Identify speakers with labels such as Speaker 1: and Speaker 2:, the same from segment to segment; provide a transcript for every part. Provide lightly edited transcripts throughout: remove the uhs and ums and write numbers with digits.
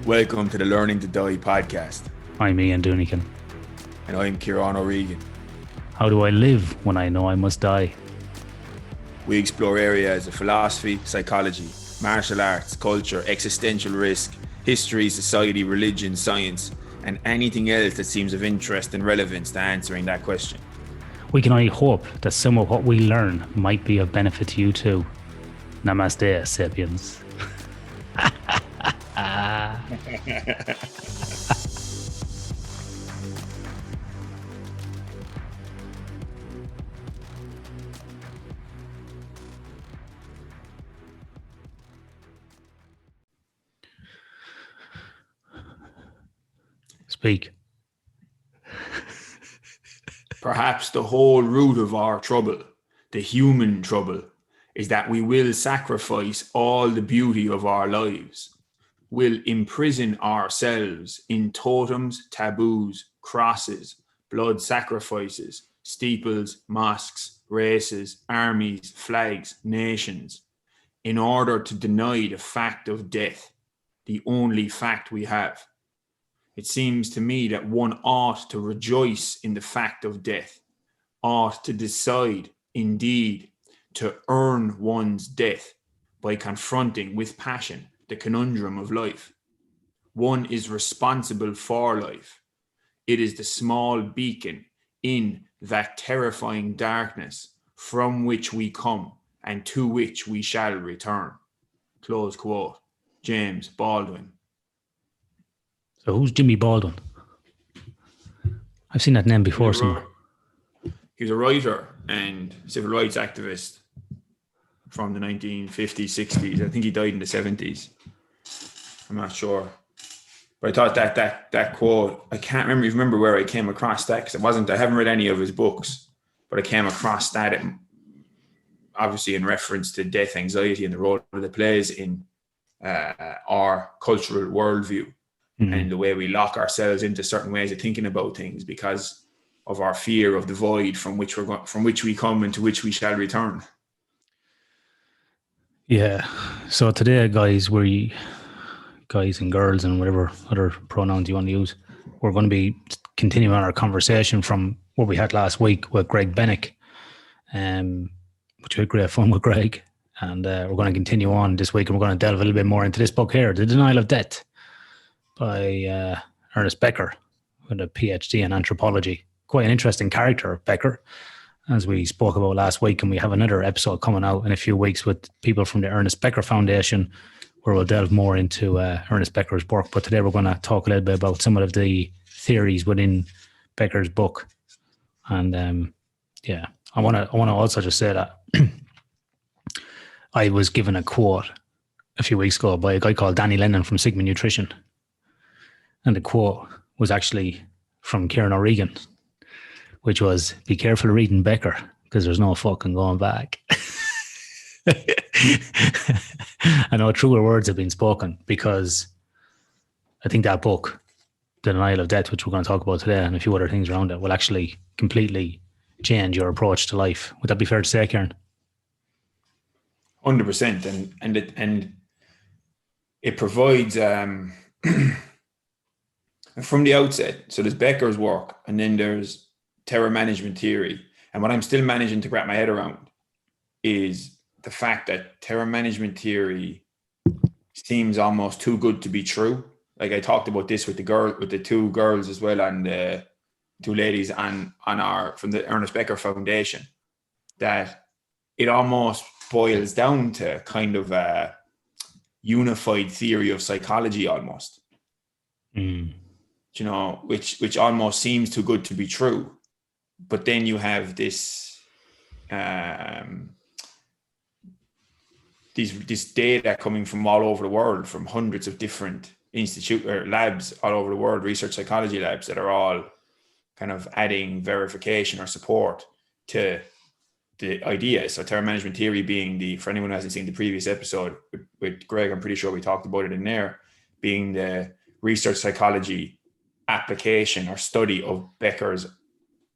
Speaker 1: Welcome to the Learning to Die podcast.
Speaker 2: I'm Ian Dunican.
Speaker 1: And I'm Ciaran O'Regan.
Speaker 2: How do I live when I know I must die?
Speaker 1: We explore areas of philosophy, psychology, martial arts, culture, existential risk, history, society, religion, science, and anything else that seems of interest and relevance to answering that question.
Speaker 2: We can only hope that some of what we learn might be of benefit to you too. Namaste, sapiens. Speak.
Speaker 1: Perhaps the whole root of our trouble, the human trouble, is that we will sacrifice all the beauty of our lives, will imprison ourselves in totems, taboos, crosses, blood sacrifices, steeples, mosques, races, armies, flags, nations, in order to deny the fact of death, the only fact we have. It seems to me that one ought to rejoice in the fact of death, ought to decide, indeed, to earn one's death by confronting with passion the conundrum of life. One is responsible for life. It is the small beacon in that terrifying darkness from which we come and to which we shall return. Close quote. James Baldwin.
Speaker 2: So who's Jimmy Baldwin? I've seen that name before somewhere.
Speaker 1: He was a writer and civil rights activist from the 1950s, 60s. I think he died in the 70s. I'm not sure. But I thought that quote, I can't remember where I came across that, because I haven't read any of his books, but I came across that obviously in reference to death anxiety and the role that it plays in our cultural worldview. And the way we lock ourselves into certain ways of thinking about things because of our fear of the void from which we come and to which we shall return.
Speaker 2: Yeah. So today, guys and girls and whatever other pronouns you want to use, we're going to be continuing our conversation from what we had last week with Greg Bennick, which we had great fun with Greg. And we're going to continue on this week, and we're going to delve a little bit more into this book here, The Denial of Death, by Ernest Becker, with a PhD in anthropology. Quite an interesting character, Becker, as we spoke about last week, and we have another episode coming out in a few weeks with people from the Ernest Becker Foundation, where we'll delve more into Ernest Becker's work. But today we're going to talk a little bit about some of the theories within Becker's book. And I want to also just say that I was given a quote a few weeks ago by a guy called Danny Lennon from Sigma Nutrition. And the quote was actually from Ciaran O'Regan, which was, "Be careful reading Becker, because there's no fucking going back." I know truer words have been spoken, because I think that book, The Denial of Death, which we're going to talk about today, and a few other things around it, will actually completely change your approach to life. Would that be fair to say, Ciaran?
Speaker 1: 100%. And it provides... from the outset, so there's Becker's work, and then there's terror management theory. And what I'm still managing to wrap my head around is the fact that terror management theory seems almost too good to be true. Like I talked about this with the two girls as well, and the two ladies from the Ernest Becker Foundation, that it almost boils down to kind of a unified theory of psychology almost. Which almost seems too good to be true. But then you have this data coming from all over the world, from hundreds of different labs all over the world, research psychology labs, that are all kind of adding verification or support to the idea. So terror management theory being for anyone who hasn't seen the previous episode with Greg, I'm pretty sure we talked about it in there, being the research psychology application or study of Becker's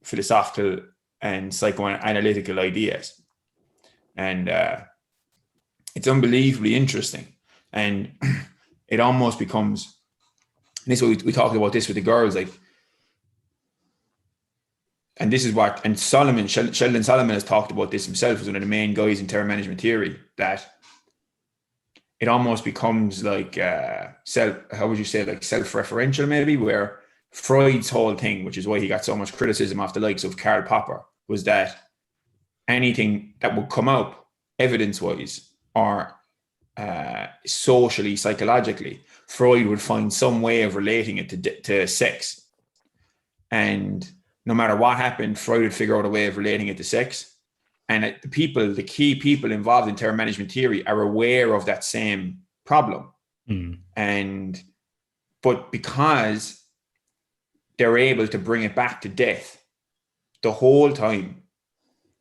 Speaker 1: philosophical and psychoanalytical ideas. And it's unbelievably interesting. And it almost becomes And this is what we talked about this with the girls, like, and this is what, and Sheldon Solomon has talked about this himself as one of the main guys in terror management theory, that it almost becomes like self-referential maybe, where Freud's whole thing, which is why he got so much criticism off the likes of Karl Popper, was that anything that would come up evidence-wise or socially, psychologically, Freud would find some way of relating it to sex. And no matter what happened, Freud would figure out a way of relating it to sex. And the key people involved in terror management theory are aware of that same problem. But because they're able to bring it back to death the whole time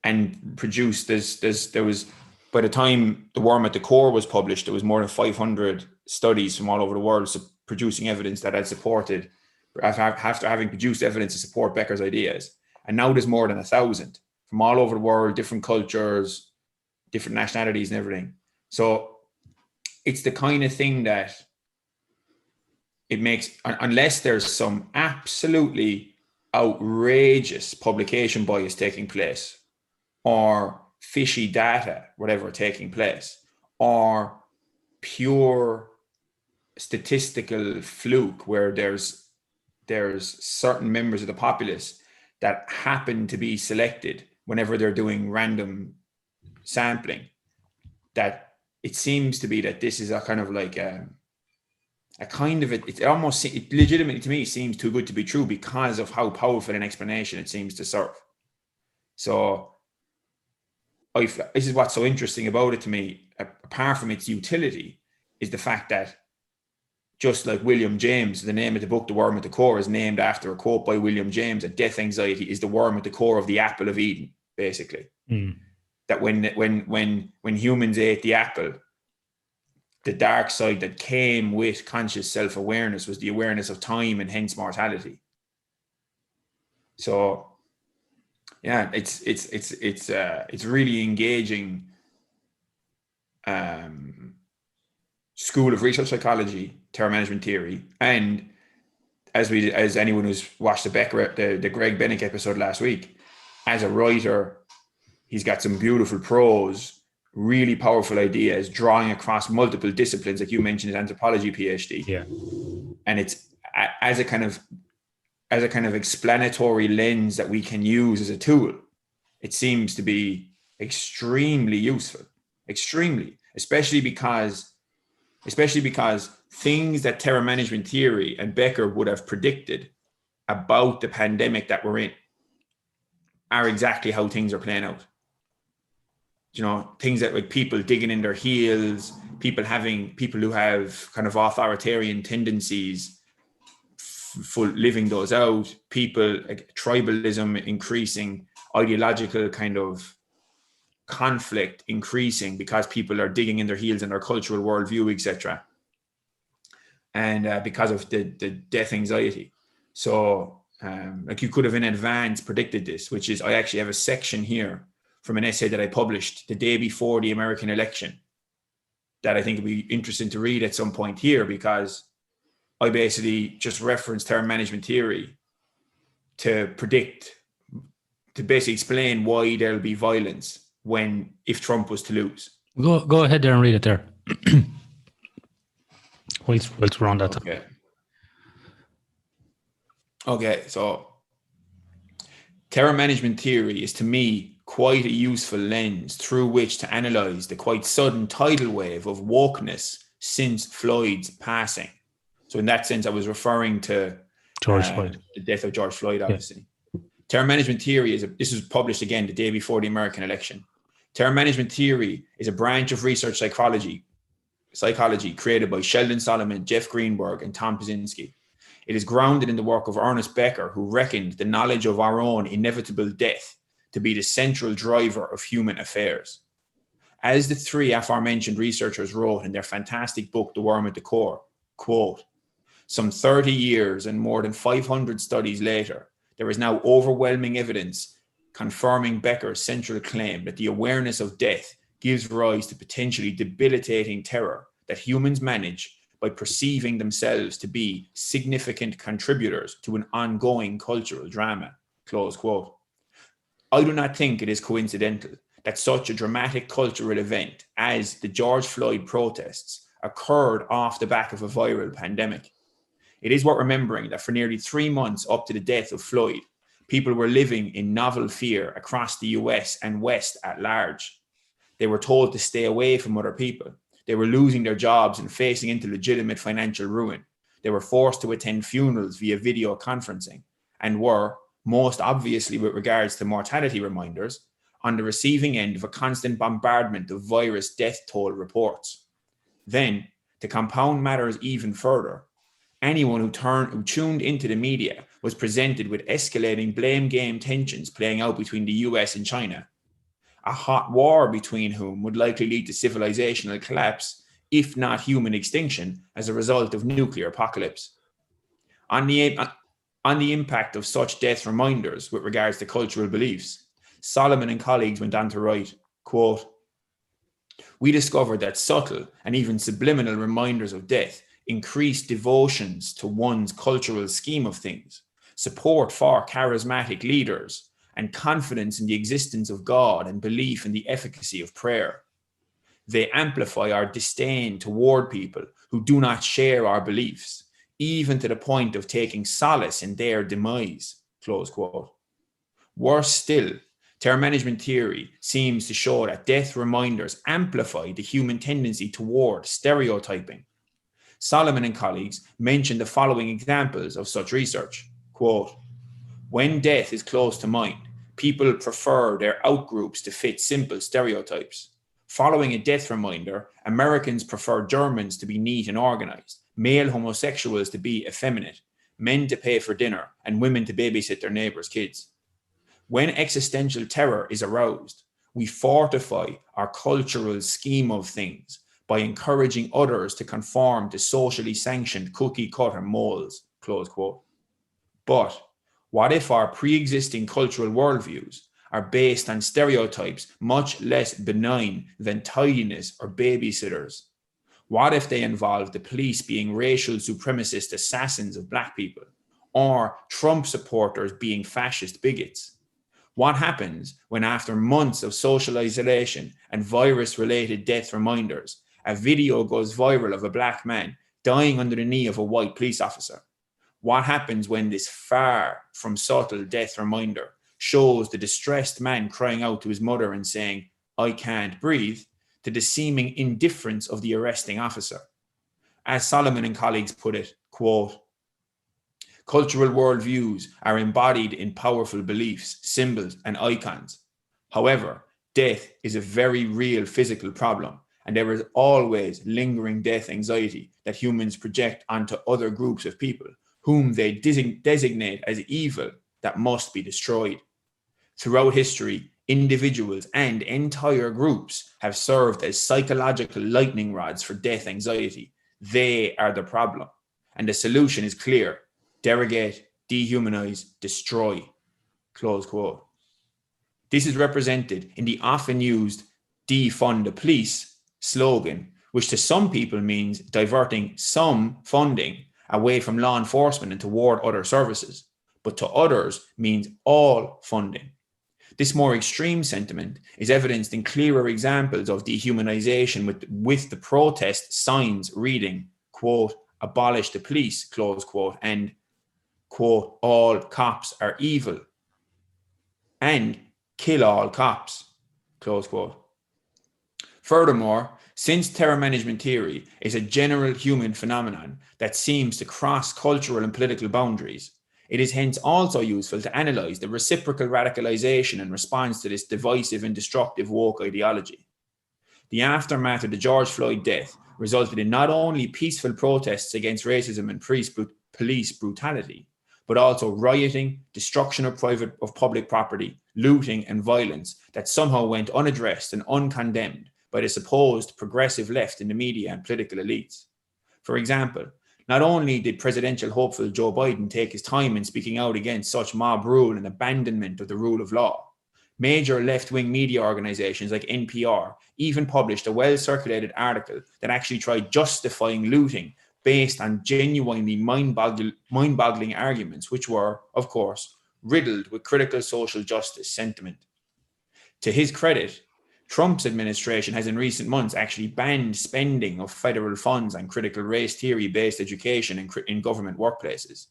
Speaker 1: and produce there was, by the time The Worm at the Core was published, there was more than 500 studies from all over the world producing evidence that had supported, after having produced evidence to support Becker's ideas. And now there's more than 1,000 from all over the world, different cultures, different nationalities and everything. So it's the kind of thing that it makes, unless there's some absolutely outrageous publication bias taking place, or fishy data, whatever, taking place, or pure statistical fluke where there's certain members of the populace that happen to be selected whenever they're doing random sampling, that it seems to be that this is a kind of like it legitimately to me seems too good to be true because of how powerful an explanation it seems to serve. So this is what's so interesting about it to me, apart from its utility, is the fact that, just like William James, the name of the book, The Worm at the Core, is named after a quote by William James, that death anxiety is the worm at the core of the apple of Eden, basically. That when humans ate the apple, the dark side that came with conscious self-awareness was the awareness of time and hence mortality. So yeah, it's really engaging school of research psychology, terror management theory, and as anyone who's watched the Greg Bennick episode last week, as a writer, he's got some beautiful prose, really powerful ideas, drawing across multiple disciplines, like you mentioned, his anthropology PhD.
Speaker 2: Yeah,
Speaker 1: and it's as a kind of explanatory lens that we can use as a tool. It seems to be extremely useful, especially because things that terror management theory and Becker would have predicted about the pandemic that we're in are exactly how things are playing out. Things that, like, people digging in their heels, people who have kind of authoritarian tendencies, living those out, people, like tribalism increasing, ideological kind of conflict increasing because people are digging in their heels in their cultural worldview, etc. And because of the death anxiety. So like, you could have in advance predicted this, which is, I actually have a section here from an essay that I published the day before the American election that I think would be interesting to read at some point here, because I basically just referenced terror management theory to basically explain why there'll be violence if Trump was to lose.
Speaker 2: Go ahead there and read it there. Whilst we're on that.
Speaker 1: Okay, so terror management theory is, to me, quite a useful lens through which to analyze the quite sudden tidal wave of wokeness since Floyd's passing. So in that sense, I was referring to
Speaker 2: George Floyd,
Speaker 1: the death of George Floyd, obviously. Yeah. Terror management theory this was published again the day before the American election. Terror management theory is a branch of research psychology created by Sheldon Solomon, Jeff Greenberg, and Tom Paszynski. It is grounded in the work of Ernest Becker, who reckoned the knowledge of our own inevitable death to be the central driver of human affairs. As the three aforementioned researchers wrote in their fantastic book, The Worm at the Core, quote, "Some 30 years and more than 500 studies later, there is now overwhelming evidence confirming Becker's central claim that the awareness of death gives rise to potentially debilitating terror that humans manage by perceiving themselves to be significant contributors to an ongoing cultural drama, close quote. I do not think it is coincidental that such a dramatic cultural event as the George Floyd protests occurred off the back of a viral pandemic. It is worth remembering that for nearly 3 months up to the death of Floyd, people were living in novel fear across the US and West at large. They were told to stay away from other people. They were losing their jobs and facing into legitimate financial ruin. They were forced to attend funerals via video conferencing and were, most obviously with regards to mortality reminders, on the receiving end of a constant bombardment of virus death toll reports. Then, to compound matters even further, anyone who tuned into the media was presented with escalating blame game tensions playing out between the US and China, a hot war between whom would likely lead to civilizational collapse, if not human extinction, as a result of nuclear apocalypse. On the impact of such death reminders with regards to cultural beliefs, Solomon and colleagues went on to write, quote, "We discovered that subtle and even subliminal reminders of death increase devotions to one's cultural scheme of things, support for charismatic leaders, and confidence in the existence of God and belief in the efficacy of prayer. They amplify our disdain toward people who do not share our beliefs, even to the point of taking solace in their demise," close quote. Worse still, terror management theory seems to show that death reminders amplify the human tendency toward stereotyping. Solomon and colleagues mention the following examples of such research. Quote, "When death is close to mind, people prefer their outgroups to fit simple stereotypes. Following a death reminder, Americans prefer Germans to be neat and organized, male homosexuals to be effeminate, men to pay for dinner, and women to babysit their neighbors' kids. When existential terror is aroused, we fortify our cultural scheme of things by encouraging others to conform to socially sanctioned cookie-cutter molds," close quote. But what if our pre-existing cultural worldviews are based on stereotypes much less benign than tidiness or babysitters? What if they involve the police being racial supremacist assassins of Black people, or Trump supporters being fascist bigots? What happens when, after months of social isolation and virus-related death reminders, a video goes viral of a Black man dying under the knee of a white police officer? What happens when this far from subtle death reminder shows the distressed man crying out to his mother and saying, "I can't breathe," to the seeming indifference of the arresting officer? As Solomon and colleagues put it, quote, "Cultural worldviews are embodied in powerful beliefs, symbols, and icons. However, death is a very real physical problem, and there is always lingering death anxiety that humans project onto other groups of people, whom they designate as evil that must be destroyed. Throughout history, individuals and entire groups have served as psychological lightning rods for death anxiety. They are the problem, and the solution is clear: derogate, dehumanize, destroy," close quote. This is represented in the often used "defund the police" slogan, which to some people means diverting some funding away from law enforcement and toward other services, but to others means all funding. This more extreme sentiment is evidenced in clearer examples of dehumanization with the protest signs reading, quote, "Abolish the police," close quote, and quote, "All cops are evil," and "Kill all cops," close quote. Furthermore, since terror management theory is a general human phenomenon that seems to cross cultural and political boundaries, it is hence also useful to analyze the reciprocal radicalization in response to this divisive and destructive woke ideology. The aftermath of the George Floyd death resulted in not only peaceful protests against racism and police brutality, but also rioting, destruction of public property, looting, and violence that somehow went unaddressed and uncondemned by the supposed progressive left in the media and political elites. For example, not only did presidential hopeful Joe Biden take his time in speaking out against such mob rule and abandonment of the rule of law, major left-wing media organizations like NPR even published a well-circulated article that actually tried justifying looting based on genuinely mind-boggling arguments, which were, of course, riddled with critical social justice sentiment. To his credit, Trump's administration has in recent months actually banned spending of federal funds on critical race theory-based education in government workplaces.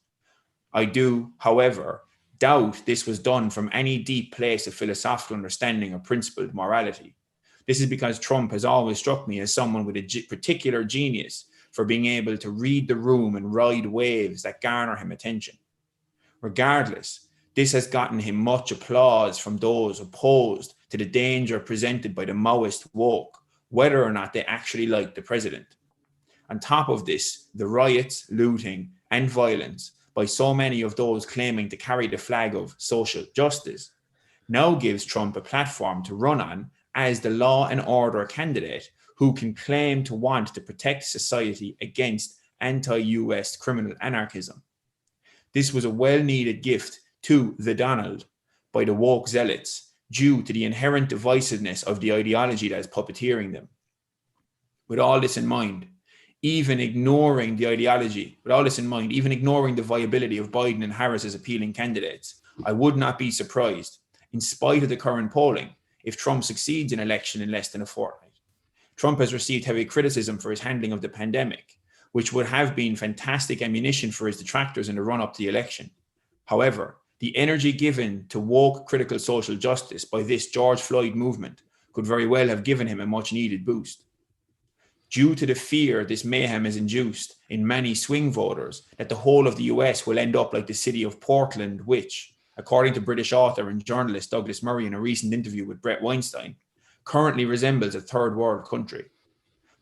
Speaker 1: I do, however, doubt this was done from any deep place of philosophical understanding or principled morality. This is because Trump has always struck me as someone with a particular genius for being able to read the room and ride waves that garner him attention. Regardless, this has gotten him much applause from those opposed to the danger presented by the Maoist woke, whether or not they actually like the president. On top of this, the riots, looting, and violence by so many of those claiming to carry the flag of social justice now gives Trump a platform to run on as the law and order candidate who can claim to want to protect society against anti-US criminal anarchism. This was a well-needed gift to the Donald by the woke zealots due to the inherent divisiveness of the ideology that is puppeteering them. With all this in mind, even ignoring the viability of Biden and Harris as appealing candidates, I would not be surprised, in spite of the current polling, if Trump succeeds in election in less than a fortnight. Trump has received heavy criticism for his handling of the pandemic, which would have been fantastic ammunition for his detractors in the run-up to the election. However, the energy given to woke critical social justice by this George Floyd movement could very well have given him a much-needed boost. Due to the fear this mayhem has induced in many swing voters that the whole of the US will end up like the city of Portland, which, according to British author and journalist Douglas Murray in a recent interview with Bret Weinstein, currently resembles a third world country.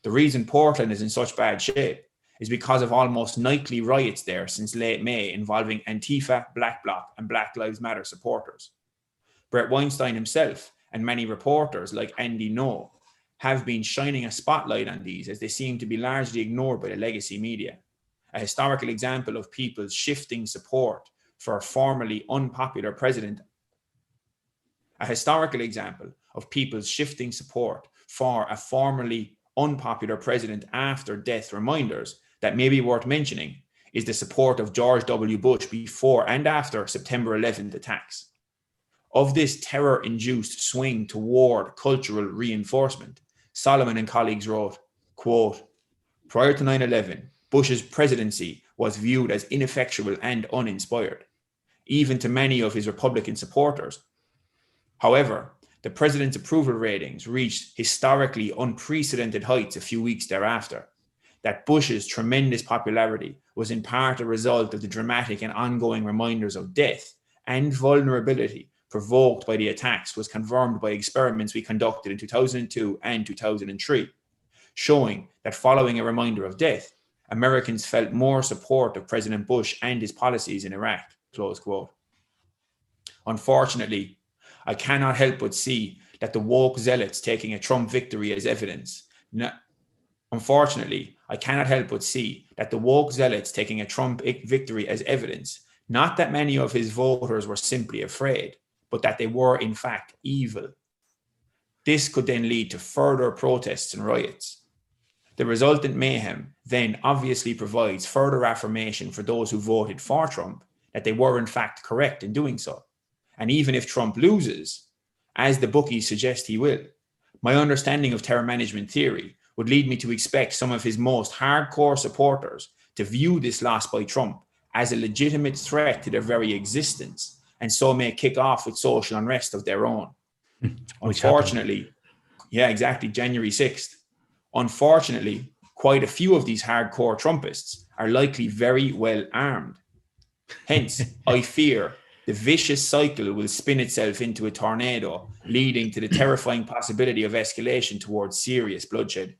Speaker 1: The reason Portland is in such bad shape is because of almost nightly riots there since late May involving Antifa, Black Bloc, and Black Lives Matter supporters. Bret Weinstein himself and many reporters like Andy Ngo have been shining a spotlight on these as they seem to be largely ignored by the legacy media. A historical example of people's shifting support for a formerly unpopular president. A historical example of people's shifting support for a formerly unpopular president after death reminders that may be worth mentioning is the support of George W. Bush before and after September 11th attacks. Of this terror-induced swing toward cultural reinforcement, Solomon and colleagues wrote, quote, "Prior to 9/11, Bush's presidency was viewed as ineffectual and uninspired, even to many of his Republican supporters. However, the president's approval ratings reached historically unprecedented heights a few weeks thereafter. That Bush's tremendous popularity was in part a result of the dramatic and ongoing reminders of death and vulnerability provoked by the attacks was confirmed by experiments we conducted in 2002 and 2003, showing that following a reminder of death, Americans felt more support of President Bush and his policies in Iraq," close quote. Unfortunately, I cannot help but see that the woke zealots taking a Trump victory as evidence. Unfortunately, I cannot help but see that the woke zealots taking a Trump victory as evidence, not that many of his voters were simply afraid, but that they were in fact evil. This could then lead to further protests and riots. The resultant mayhem then obviously provides further affirmation for those who voted for Trump that they were in fact correct in doing so. And even if Trump loses, as the bookies suggest he will, my understanding of terror management theory would lead me to expect some of his most hardcore supporters to view this loss by Trump as a legitimate threat to their very existence, and so may kick off with social unrest of their own. Unfortunately, January 6th. Unfortunately, quite a few of these hardcore Trumpists are likely very well armed. Hence, I fear the vicious cycle will spin itself into a tornado, leading to the terrifying possibility of escalation towards serious bloodshed.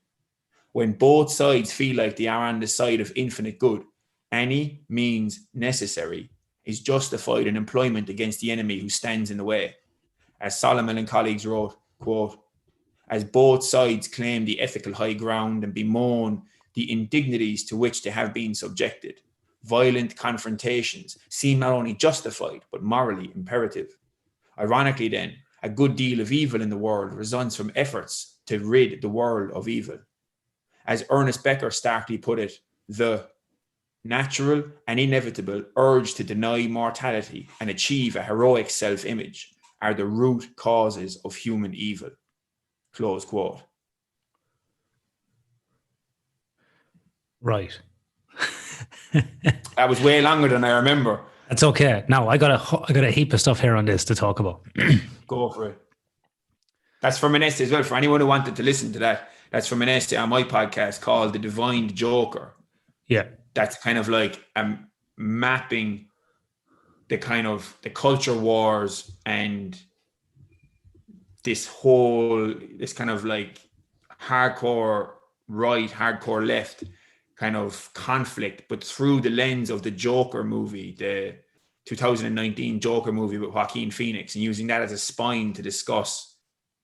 Speaker 1: When both sides feel like they are on the side of infinite good, any means necessary is justified in employment against the enemy who stands in the way. As Solomon and colleagues wrote, quote, "As both sides claim the ethical high ground and bemoan the indignities to which they have been subjected, violent confrontations seem not only justified, but morally imperative. Ironically then, a good deal of evil in the world results from efforts to rid the world of evil. As Ernest Becker starkly put it, the natural and inevitable urge to deny mortality and achieve a heroic self-image are the root causes of human evil. Close quote.
Speaker 2: Right.
Speaker 1: That was way longer than I remember.
Speaker 2: That's okay. Now I got a heap of stuff here on this to talk about.
Speaker 1: Go for it. That's from an essay as well. For anyone who wanted to listen to that, that's from an essay on my podcast called The Divine Joker.
Speaker 2: Yeah.
Speaker 1: That's kind of like mapping the kind of the culture wars and this kind of like hardcore right, hardcore left kind of conflict, but through the lens of the Joker movie, the 2019 Joker movie with Joaquin Phoenix, and using that as a spine to discuss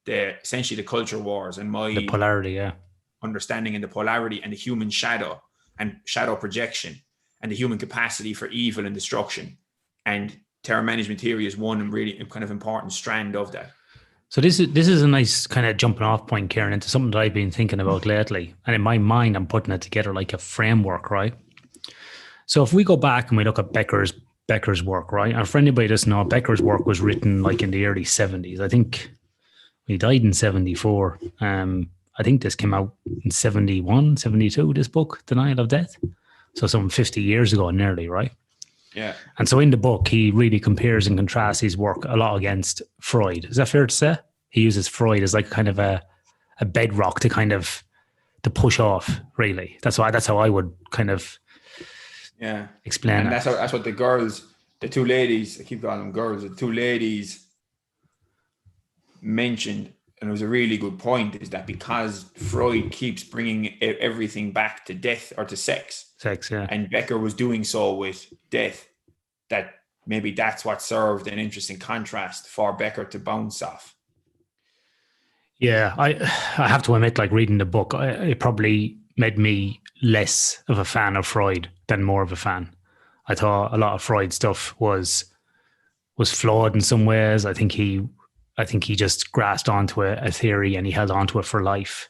Speaker 1: essentially the culture wars and
Speaker 2: the polarity, yeah,
Speaker 1: understanding and the polarity and the human shadow and shadow projection and the human capacity for evil and destruction. And terror management theory is one really kind of important strand of that.
Speaker 2: So this is a nice kind of jumping off point, Ciaran, into something that I've been thinking about lately. And in my mind, I'm putting it together like a framework, right? So if we go back and we look at Becker's work, right? And for anybody that doesn't know, Becker's work was written like in the early 70s. I think he died in 74. I think this came out in 71, 72, this book, Denial of Death. So some 50 years ago nearly, right?
Speaker 1: Yeah.
Speaker 2: And so in the book, he really compares and contrasts his work a lot against Freud. Is that fair to say? He uses Freud as like kind of a bedrock to push off, really. That's how I would kind of explain
Speaker 1: and
Speaker 2: it.
Speaker 1: That's what the two ladies, I keep calling them girls, the two ladies mentioned, and it was a really good point, is that because Freud keeps bringing everything back to death or to sex,
Speaker 2: yeah,
Speaker 1: and Becker was doing so with death, that maybe that's what served an interesting contrast for Becker to bounce off.
Speaker 2: Yeah, I have to admit, like reading the book, it probably made me less of a fan of Freud than more of a fan. I thought a lot of Freud stuff was flawed in some ways. I think he just grasped onto a theory and he held onto it for life.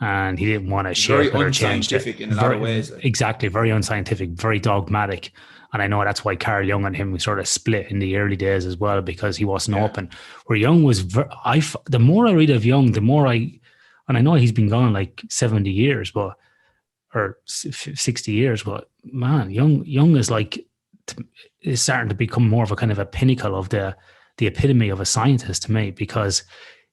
Speaker 2: And he didn't want to share it or change it.
Speaker 1: In a lot of ways.
Speaker 2: Exactly, very unscientific, very dogmatic. And I know that's why Carl Jung and him sort of split in the early days as well, because he wasn't open. Where Jung was, the more I read of Jung, the more and I know he's been gone like 70 years, or 60 years, but man, Jung is is starting to become more of a kind of a pinnacle of the epitome of a scientist to me, because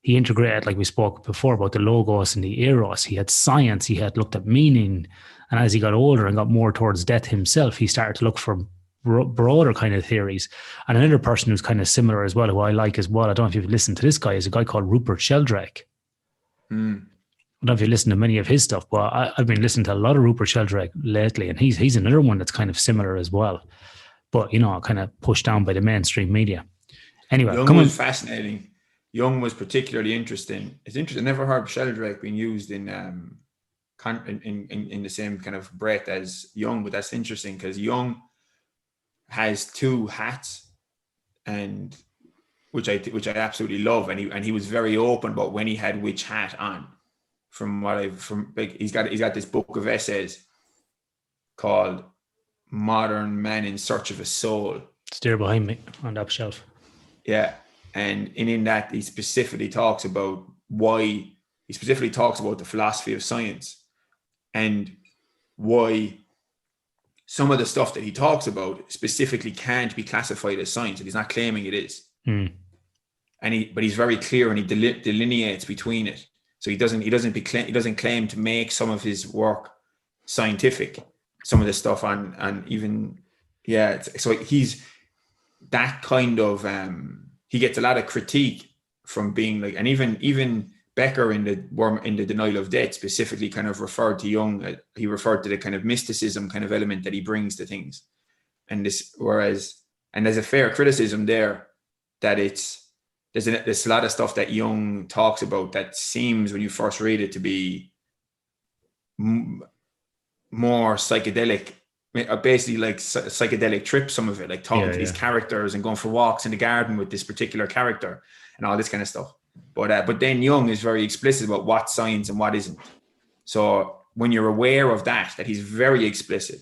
Speaker 2: he integrated, like we spoke before, about the logos and the eros. He had science, he had looked at meaning. And as he got older and got more towards death himself, he started to look for broader kind of theories. And another person who's kind of similar as well, who I like as well, I don't know if you've listened to this guy, is a guy called Rupert Sheldrake. I don't know if you listen to many of his stuff, but I've been listening to a lot of Rupert Sheldrake lately, and he's another one that's kind of similar as well. But, kind of pushed down by the mainstream media. Anyway,
Speaker 1: Jung was fascinating. Jung was particularly interesting. It's interesting. I never heard Sheldrake being used in the same kind of breath as Jung, but that's interesting because Jung has two hats, and which I absolutely love, and he was very open about when he had which hat on. He's got this book of essays called Modern Man in Search of a Soul.
Speaker 2: It's there behind me on that shelf.
Speaker 1: Yeah. And in that, he specifically talks about the philosophy of science and why some of the stuff that he talks about specifically can't be classified as science, and he's not claiming it is. And but he's very clear, and he delineates between it. So he doesn't claim to make some of his work scientific. Some of the stuff so he's that kind of. He gets a lot of critique from being like, and even Becker in the Denial of Death specifically kind of referred to Jung. He referred to the kind of mysticism kind of element that he brings to things, and there's a fair criticism there that there's a lot of stuff that Jung talks about that seems, when you first read it, to be more psychedelic. Basically like psychedelic trip, some of it, like talking to these characters and going for walks in the garden with this particular character and all this kind of stuff. But then Jung is very explicit about what's science and what isn't. So when you're aware of that he's very explicit,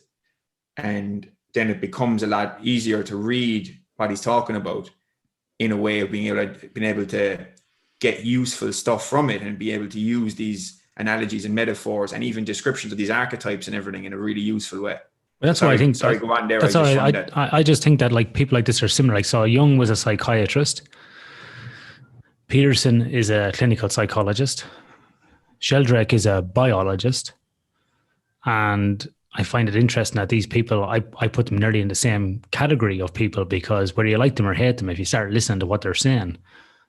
Speaker 1: and then it becomes a lot easier to read what he's talking about in a way of being able to get useful stuff from it and be able to use these analogies and metaphors and even descriptions of these archetypes and everything in a really useful way.
Speaker 2: That's why I think.
Speaker 1: Sorry, go on there.
Speaker 2: That's I just think that like people like this are similar. Like, so Jung was a psychiatrist. Peterson is a clinical psychologist. Sheldrake is a biologist. And I find it interesting that these people, I put them nearly in the same category of people, because whether you like them or hate them, if you start listening to what they're saying,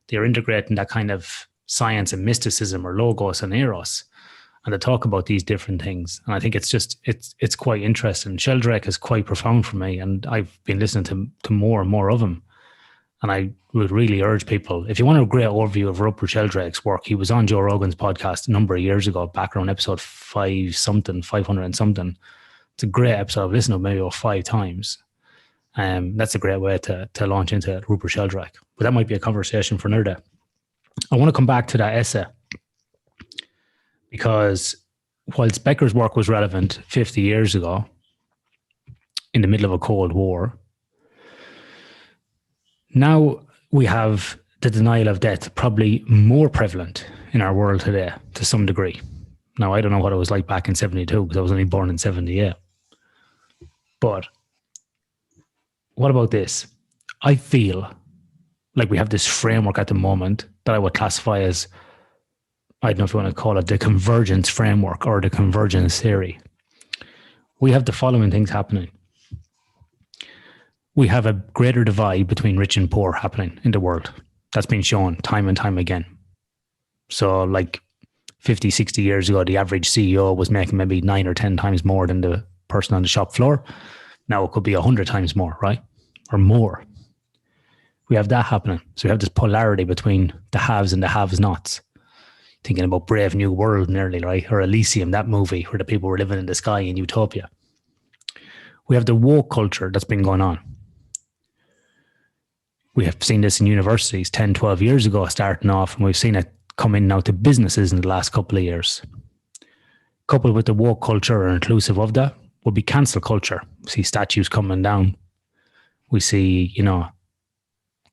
Speaker 2: they're integrating that kind of science and mysticism, or logos and eros, and they talk about these different things. And I think it's quite interesting. Sheldrake is quite profound for me, and I've been listening to more and more of him. And I would really urge people, if you want a great overview of Rupert Sheldrake's work, he was on Joe Rogan's podcast a number of years ago, back around episode 500 and something. It's a great episode. I've listened to it maybe about 5 times. That's a great way to launch into Rupert Sheldrake. But that might be a conversation for another day. I want to come back to that essay, because whilst Becker's work was relevant 50 years ago, in the middle of a Cold War, now we have the denial of death probably more prevalent in our world today to some degree. Now, I don't know what it was like back in 72, because I was only born in 78. But what about this? I feel like we have this framework at the moment that I would classify as, I don't know if you want to call it the convergence framework or the convergence theory. We have the following things happening. We have a greater divide between rich and poor happening in the world. That's been shown time and time again. So like 50, 60 years ago, the average CEO was making maybe 9 or 10 times more than the person on the shop floor. Now it could be 100 times more, right? Or more. We have that happening. So we have this polarity between the haves and the have-nots. Thinking about Brave New World nearly, right? Or Elysium, that movie where the people were living in the sky in utopia. We have the woke culture that's been going on. We have seen this in universities 10, 12 years ago starting off, and we've seen it come in now to businesses in the last couple of years. Coupled with the woke culture, or inclusive of that, would be cancel culture. We see statues coming down. We see,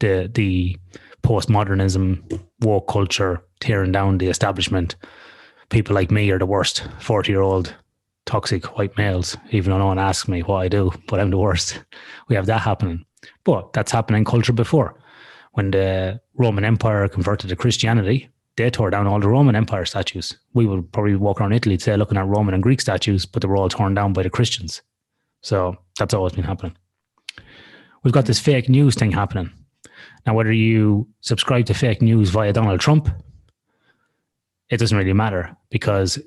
Speaker 2: the postmodernism, woke culture tearing down the establishment. People like me are the worst, 40-year-old toxic white males, even though no one asks me what I do, but I'm the worst. We have that happening. But that's happened in culture before. When the Roman Empire converted to Christianity, they tore down all the Roman Empire statues. We would probably walk around Italy today looking at Roman and Greek statues, but they were all torn down by the Christians. So that's always been happening. We've got this fake news thing happening. Now, whether you subscribe to fake news via Donald Trump, it doesn't really matter, because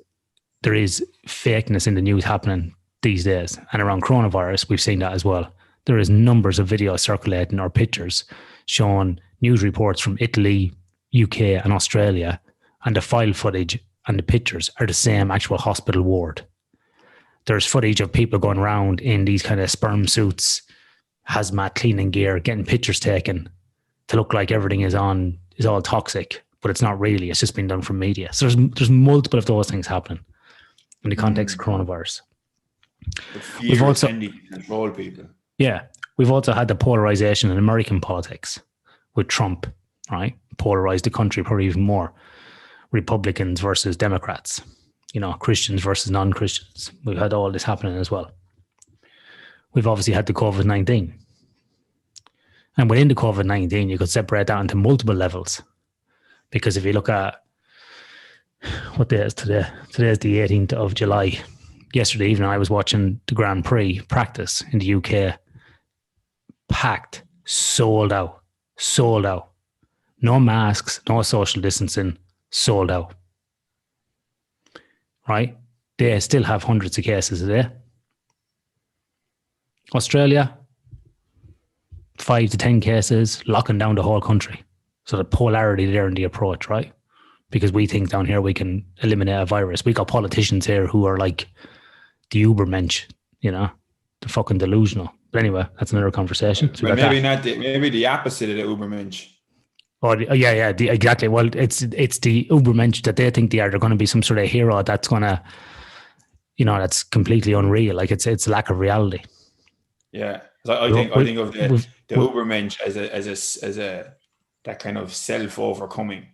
Speaker 2: there is fakeness in the news happening these days. And around coronavirus, we've seen that as well. There is numbers of videos circulating, or pictures showing news reports from Italy, UK and Australia, and the file footage and the pictures are the same actual hospital ward. There's footage of people going around in these kind of sperm suits, hazmat cleaning gear, getting pictures taken to look like everything is all toxic, but it's not really. It's just been done from media. So there's multiple of those things happening in the context of coronavirus.
Speaker 1: We've also tending to control people.
Speaker 2: Yeah, we've also had the polarization in American politics with Trump, right? Polarized the country probably even more. Republicans versus Democrats, Christians versus non-Christians. We've had all this happening as well. We've obviously had the COVID-19. And within the COVID-19, you could separate that into multiple levels. Because if you look at what day is today? Today is the 18th of July. Yesterday evening, I was watching the Grand Prix practice in the UK. Packed, sold out. No masks, no social distancing, sold out. Right? They still have hundreds of cases a day. Australia, 5 to 10 cases, locking down the whole country. So the polarity there in the approach, right? Because we think down here we can eliminate a virus. We got politicians here who are like the Ubermensch, the fucking delusional. But anyway, that's another conversation. So
Speaker 1: maybe the opposite of the Ubermensch.
Speaker 2: Oh, yeah, exactly. Well, it's the Ubermensch that they think they are. They're going to be some sort of hero that's going to
Speaker 1: Yeah.
Speaker 2: that's completely unreal. Like it's lack of reality.
Speaker 1: Yeah. So I think of the Ubermensch as a that kind of self overcoming,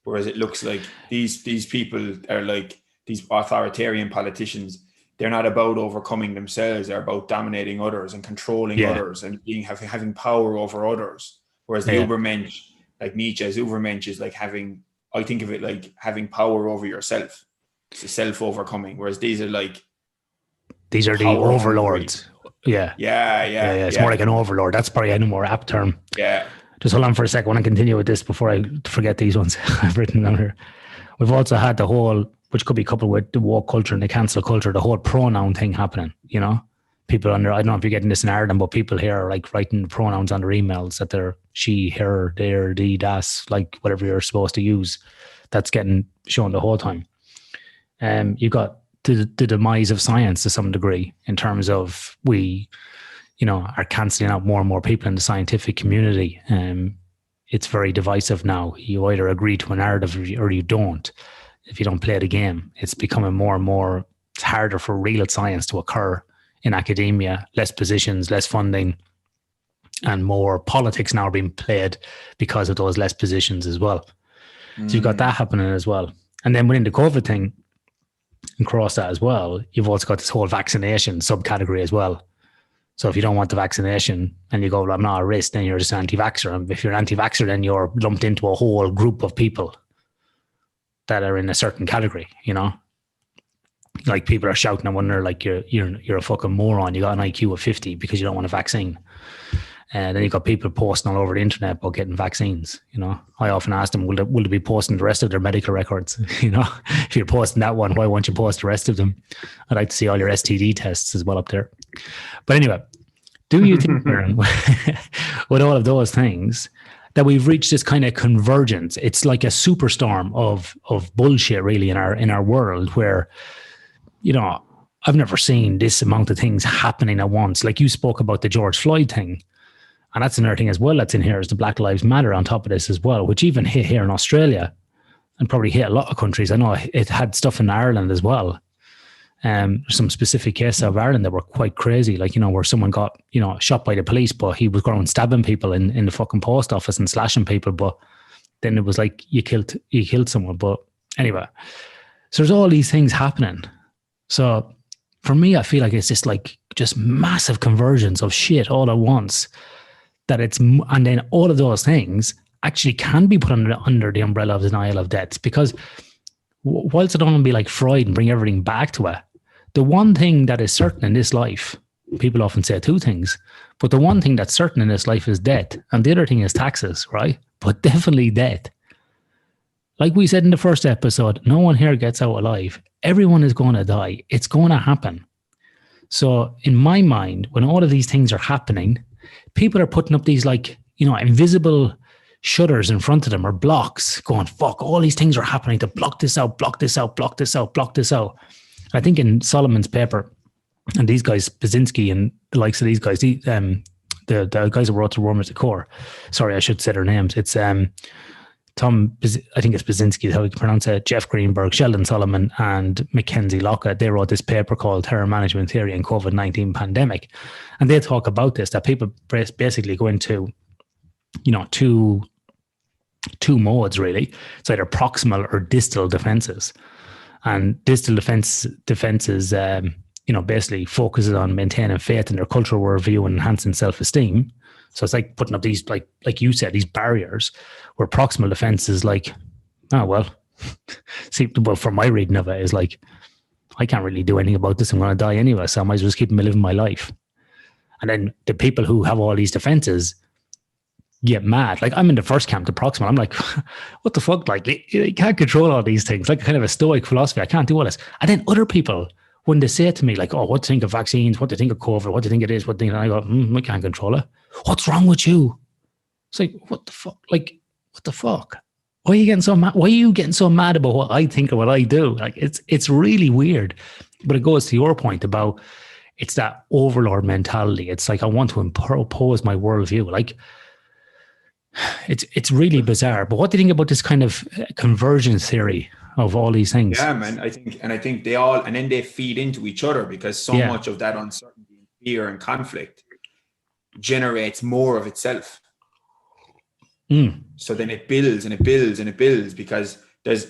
Speaker 1: whereas it looks like these people are like these authoritarian politicians. They're not about overcoming themselves. They're about dominating others and controlling
Speaker 2: Yeah,
Speaker 1: others and having power over others. Whereas the
Speaker 2: yeah.
Speaker 1: Ubermensch, like Nietzsche's Ubermensch, is like I think of it like having power over yourself. It's a self overcoming. Whereas these are like
Speaker 2: These are the
Speaker 1: power hungry.
Speaker 2: overlords. Yeah,
Speaker 1: Yeah,
Speaker 2: yeah,
Speaker 1: yeah,
Speaker 2: yeah. It's more
Speaker 1: yeah,
Speaker 2: like an overlord. That's probably a more apt term.
Speaker 1: yeah.
Speaker 2: Just hold on for a second. I want to continue with this before I forget these ones I've written down here. We've also had the whole, which could be coupled with the woke culture and the cancel culture, the whole pronoun thing happening, People I don't know if you're getting this in Ireland, but people here are like writing pronouns on their emails that they're she, her, their, the, das, like whatever you're supposed to use. That's getting shown the whole time. You got the demise of science to some degree in terms of we, are cancelling out more and more people in the scientific community. It's very divisive now. You either agree to a narrative or you don't. If you don't play the game, it's becoming more and more, it's harder for real science to occur in academia, less positions, less funding, and more politics now are being played because of those less positions as well. So you've got that happening as well. And then within the COVID thing, and cross that as well, you've also got this whole vaccination subcategory as well. So if you don't want the vaccination and you go, well, I'm not at risk, then you're just anti-vaxxer. And if you're an anti-vaxxer, then you're lumped into a whole group of people that are in a certain category, Like people are shouting and wondering, like you're a fucking moron. You got an IQ of 50 because you don't want a vaccine. And then you got people posting all over the internet about getting vaccines. I often ask them, will they be posting the rest of their medical records? If you're posting that one, why won't you post the rest of them? I'd like to see all your STD tests as well up there. But anyway, do you think, Aaron, with all of those things, that we've reached this kind of convergence? It's like a superstorm of bullshit, really, in our world, where I've never seen this amount of things happening at once. Like you spoke about the George Floyd thing. And that's another thing as well that's in here is the Black Lives Matter on top of this as well, which even hit here in Australia and probably hit a lot of countries. I know it had stuff in Ireland as well. Some specific cases of Ireland that were quite crazy, like, where someone got, shot by the police, but he was going stabbing people in the fucking post office and slashing people. But then it was like, you killed someone. But anyway, so there's all these things happening. So for me, I feel like it's just massive convergence of shit all at once. And then all of those things actually can be put under the umbrella of denial of death, because whilst I don't want to be like Freud and bring everything back to it, the one thing that is certain in this life, people often say two things, but the one thing that's certain in this life is death, and the other thing is taxes, right? But definitely death. Like we said in the first episode, no one here gets out alive. Everyone is going to die. It's going to happen. So in my mind, when all of these things are happening, people are putting up these invisible shutters in front of them, or blocks, going, fuck, all these things are happening to block this out, block this out, block this out, block this out. I think in Solomon's paper, and these guys, Basinski and the likes of these guys, the guys who wrote The Worm at the Core, sorry, I should say their names. It's Tom, I think it's Basinski, how you can pronounce it, Jeff Greenberg, Sheldon Solomon, and Mackenzie Lockett. They wrote this paper called Terror Management Theory and COVID-19 Pandemic. And they talk about this, that people basically go into, two modes, really. It's either proximal or distal defenses. And distal defenses, basically focuses on maintaining faith in their cultural worldview and enhancing self-esteem. So it's like putting up these, like you said, these barriers, where proximal defense is like, oh, well, see, well, from my reading of it is like, I can't really do anything about this. I'm going to die anyway, so I might as well just keep living my life. And then the people who have all these defenses get mad. Like I'm in the first camp, the proximal. I'm like, what the fuck? Like you can't control all these things. Like kind of a stoic philosophy. I can't do all this. And then other people, when they say to me like, oh, what do you think of vaccines? What do you think of COVID? What do you think it is? What do you think? And I go, I can't control it. What's wrong with you? It's like, what the fuck? Like, what the fuck? Why are you getting so mad? Why are you getting so mad about what I think or what I do? Like, it's really weird. But it goes to your point about it's that overlord mentality. It's like, I want to impose my worldview. Like, it's really bizarre. But what do you think about this kind of convergence theory of all these things.
Speaker 1: Yeah, man. I think they all, and then they feed into each other, because so much of that uncertainty and fear and conflict generates more of itself. So then it builds and it builds and it builds, because there's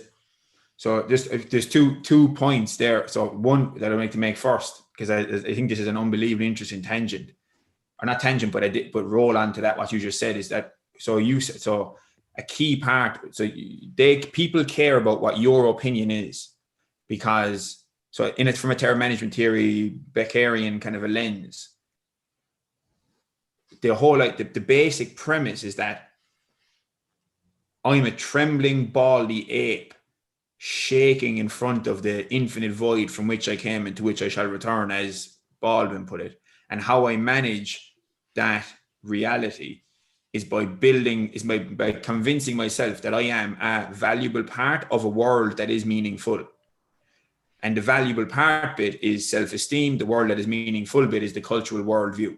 Speaker 1: two points there. So one that I'd like to make first, because I think this is an unbelievably interesting tangent, or not tangent, but roll on to that. What you just said is that, so a key part. So people care about what your opinion is, because in it, from a terror management theory, Beckerian kind of a lens, the whole, like, the basic premise is that I'm a trembling, baldy ape shaking in front of the infinite void from which I came and to which I shall return, as Baldwin put it. And how I manage that reality is by convincing myself that I am a valuable part of a world that is meaningful. And the valuable part bit is self-esteem. The world that is meaningful bit is the cultural worldview.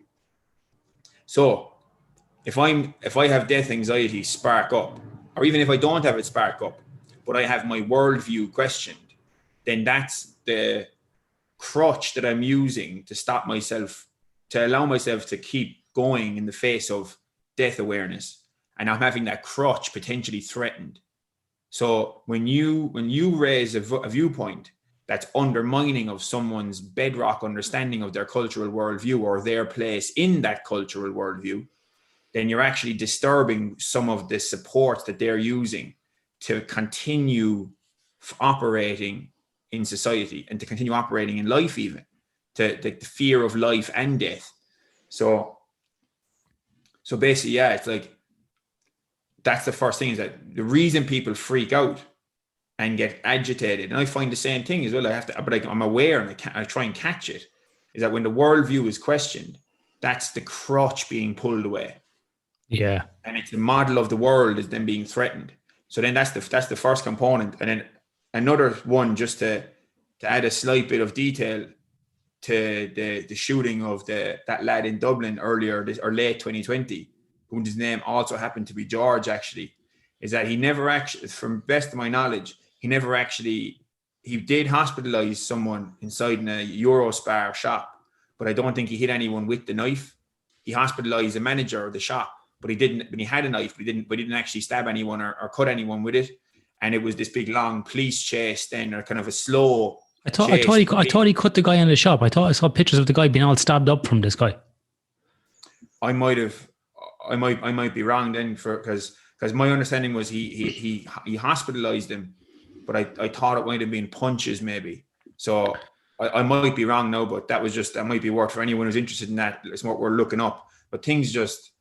Speaker 1: So if I have death anxiety spark up, or even if I don't have it spark up, but I have my worldview questioned, then that's the crutch that I'm using to stop myself, to allow myself to keep going in the face of death awareness. And I'm having that crutch potentially threatened. So when you raise a viewpoint that's undermining of someone's bedrock understanding of their cultural worldview or their place in that cultural worldview, then you're actually disturbing some of the supports that they're using to continue operating in society and to continue operating in life, even to the fear of life and death. So basically, yeah, it's like, that's the first thing, is that the reason people freak out and get agitated, and I find the same thing as well, but I'm aware and I try and catch it, is that when the worldview is questioned, that's the crutch being pulled away.
Speaker 2: Yeah.
Speaker 1: And it's the model of the world is then being threatened. So then that's the first component. And then another one, just to add a slight bit of detail to the shooting of that lad in Dublin earlier late 2020, whose name also happened to be George, actually, is that he never actually, from best of my knowledge, he did hospitalize someone inside in a Eurospar shop, but I don't think he hit anyone with the knife. He hospitalized the manager of the shop, but he didn't. But he had a knife, but he didn't actually stab anyone or cut anyone with it. And it was this big long police chase, then, or kind of a slow.
Speaker 2: I thought he cut the guy in the shop. I thought I saw pictures of the guy being all stabbed up from this guy.
Speaker 1: I might be wrong then, because my understanding was he hospitalized him, but I thought it might have been punches maybe. So I might be wrong now, but that might be worth for anyone who's interested in that. It's what we're looking up. But things just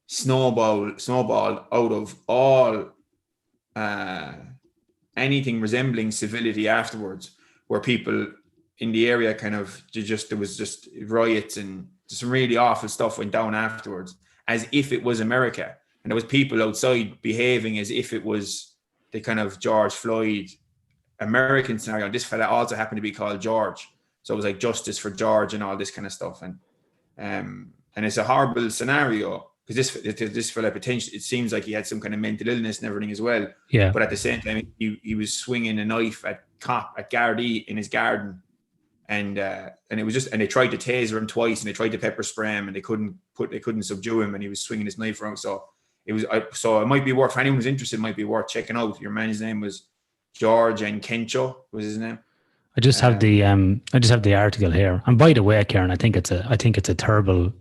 Speaker 1: snowballed out of all anything resembling civility afterwards, where people in the area there was just riots and some really awful stuff went down afterwards, as if it was America. And there was people outside behaving as if it was the kind of George Floyd American scenario. And this fella also happened to be called George. So it was like justice for George and all this kind of stuff. And it's a horrible scenario, because this fella potentially, it seems like he had some kind of mental illness and everything as well.
Speaker 2: Yeah.
Speaker 1: But at the same time, he was swinging a knife at Gardaí in his garden. And it was just, and they tried to taser him twice, and they tried to pepper spray him, and they couldn't subdue him, and he was swinging his knife around. So it might be worth, for anyone who's interested, it might be worth checking out. Your man's name was George and Kencho was his name.
Speaker 2: I just have the article here. And by the way, Ciaran, I think it's a terrible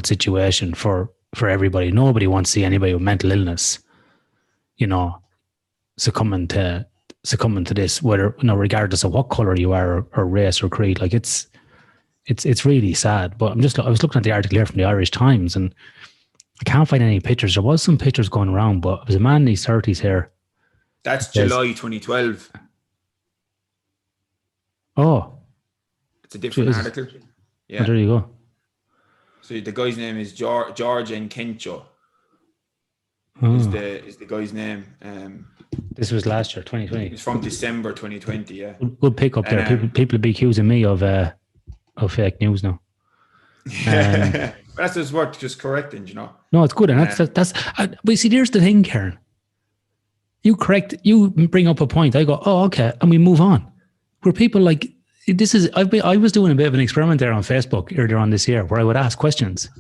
Speaker 2: situation for everybody. Nobody wants to see anybody with mental illness, succumbing to this, whether, regardless of what color you are or race or creed. Like, it's really sad. But I was looking at the article here from the Irish Times, and I can't find any pictures. There was some pictures going around, but it was a man in his 30s here.
Speaker 1: That's July 2012.
Speaker 2: Oh,
Speaker 1: it's a different article. Yeah,
Speaker 2: well, there you go.
Speaker 1: So the guy's name is George and Kencho. Is the guy's name.
Speaker 2: This was last year, 2020.
Speaker 1: It's from December 2020. Yeah,
Speaker 2: good pick up there. People be accusing me of fake news now.
Speaker 1: But that's just worth just correcting,
Speaker 2: No, it's good, and that's. But see, there's the thing, Ciaran. You bring up a point. I go, oh, okay. And we move on. Where people like, I was doing a bit of an experiment there on Facebook earlier on this year where I would ask questions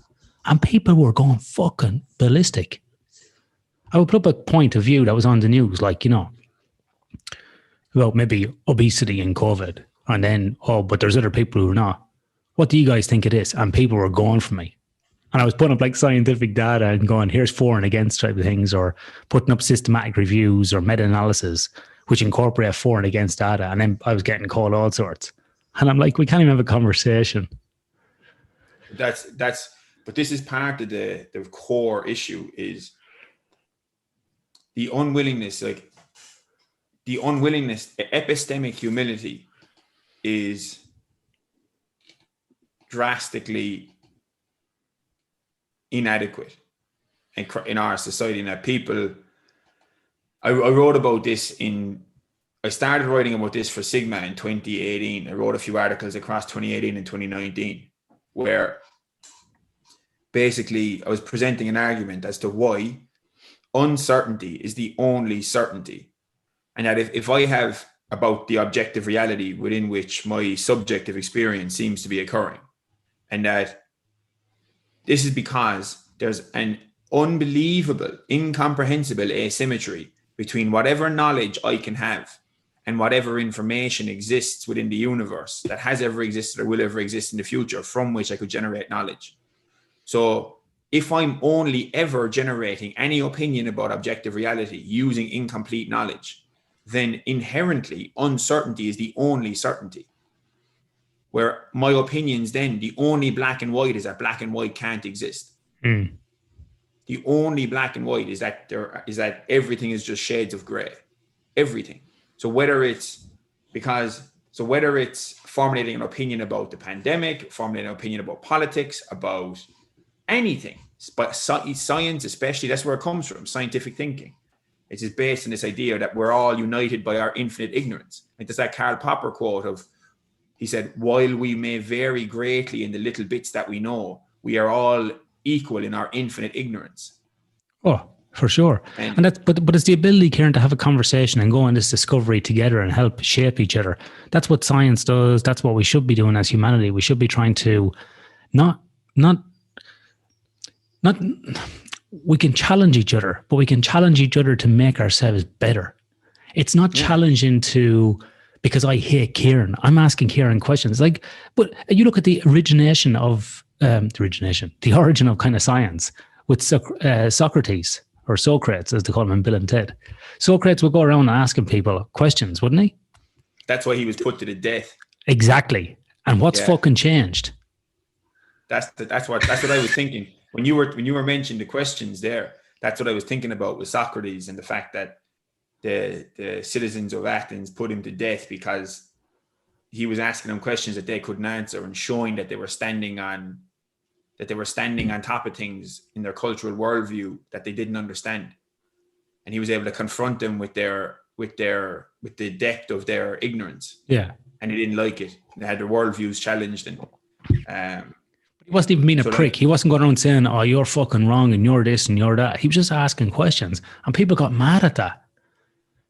Speaker 2: and people were going fucking ballistic. I would put up a point of view that was on the news, like, about maybe obesity and COVID. And then, but there's other people who are not. What do you guys think it is? And people were going for me. And I was putting up like scientific data and going, here's for and against type of things, or putting up systematic reviews or meta-analysis, which incorporate for and against data. And then I was getting called all sorts. And I'm like, we can't even have a conversation.
Speaker 1: But this is part of the core issue is the unwillingness, epistemic humility is drastically inadequate in our society. And that people, I wrote about this I started writing about this for Sigma in 2018. I wrote a few articles across 2018 and 2019 where basically I was presenting an argument as to why uncertainty is the only certainty. And that if I have about the objective reality within which my subjective experience seems to be occurring, and that this is because there's an unbelievable, incomprehensible asymmetry between whatever knowledge I can have and whatever information exists within the universe that has ever existed or will ever exist in the future from which I could generate knowledge. So if I'm only ever generating any opinion about objective reality using incomplete knowledge, then inherently uncertainty is the only certainty. Where my opinions then, the only black and white is that black and white can't exist.
Speaker 2: Mm.
Speaker 1: The only black and white is that everything is just shades of gray. Everything. So whether it's formulating an opinion about the pandemic, formulating an opinion about politics, about anything, but science especially, that's where it comes from, scientific thinking. It's just based on this idea that we're all united by our infinite ignorance. Like there's that Karl Popper quote of, he said, while we may vary greatly in the little bits that we know, we are all equal in our infinite ignorance.
Speaker 2: Oh, for sure. And that's, but it's the ability, Ciaran, to have a conversation and go on this discovery together and help shape each other. That's what science does. That's what we should be doing as humanity. We should be trying to not we can challenge each other, but we can challenge each other to make ourselves better. It's not challenging because I hate Ciaran. I'm asking Ciaran questions. Like, but you look at the origin of kind of science with Socrates, or Socrates, as they call him in Bill and Ted. Socrates would go around asking people questions, wouldn't he?
Speaker 1: That's why he was put to the death.
Speaker 2: Exactly. And what's fucking changed?
Speaker 1: That's what I was thinking. When you were mentioning the questions there, that's what I was thinking about with Socrates and the fact that the citizens of Athens put him to death because he was asking them questions that they couldn't answer and showing that they were standing on top of things in their cultural worldview that they didn't understand. And he was able to confront them with the depth of their ignorance.
Speaker 2: Yeah.
Speaker 1: And he didn't like it. They had their worldviews challenged, and
Speaker 2: he wasn't even being a prick. He wasn't going around saying, "Oh, you're fucking wrong and you're this and you're that." He was just asking questions, and people got mad at that.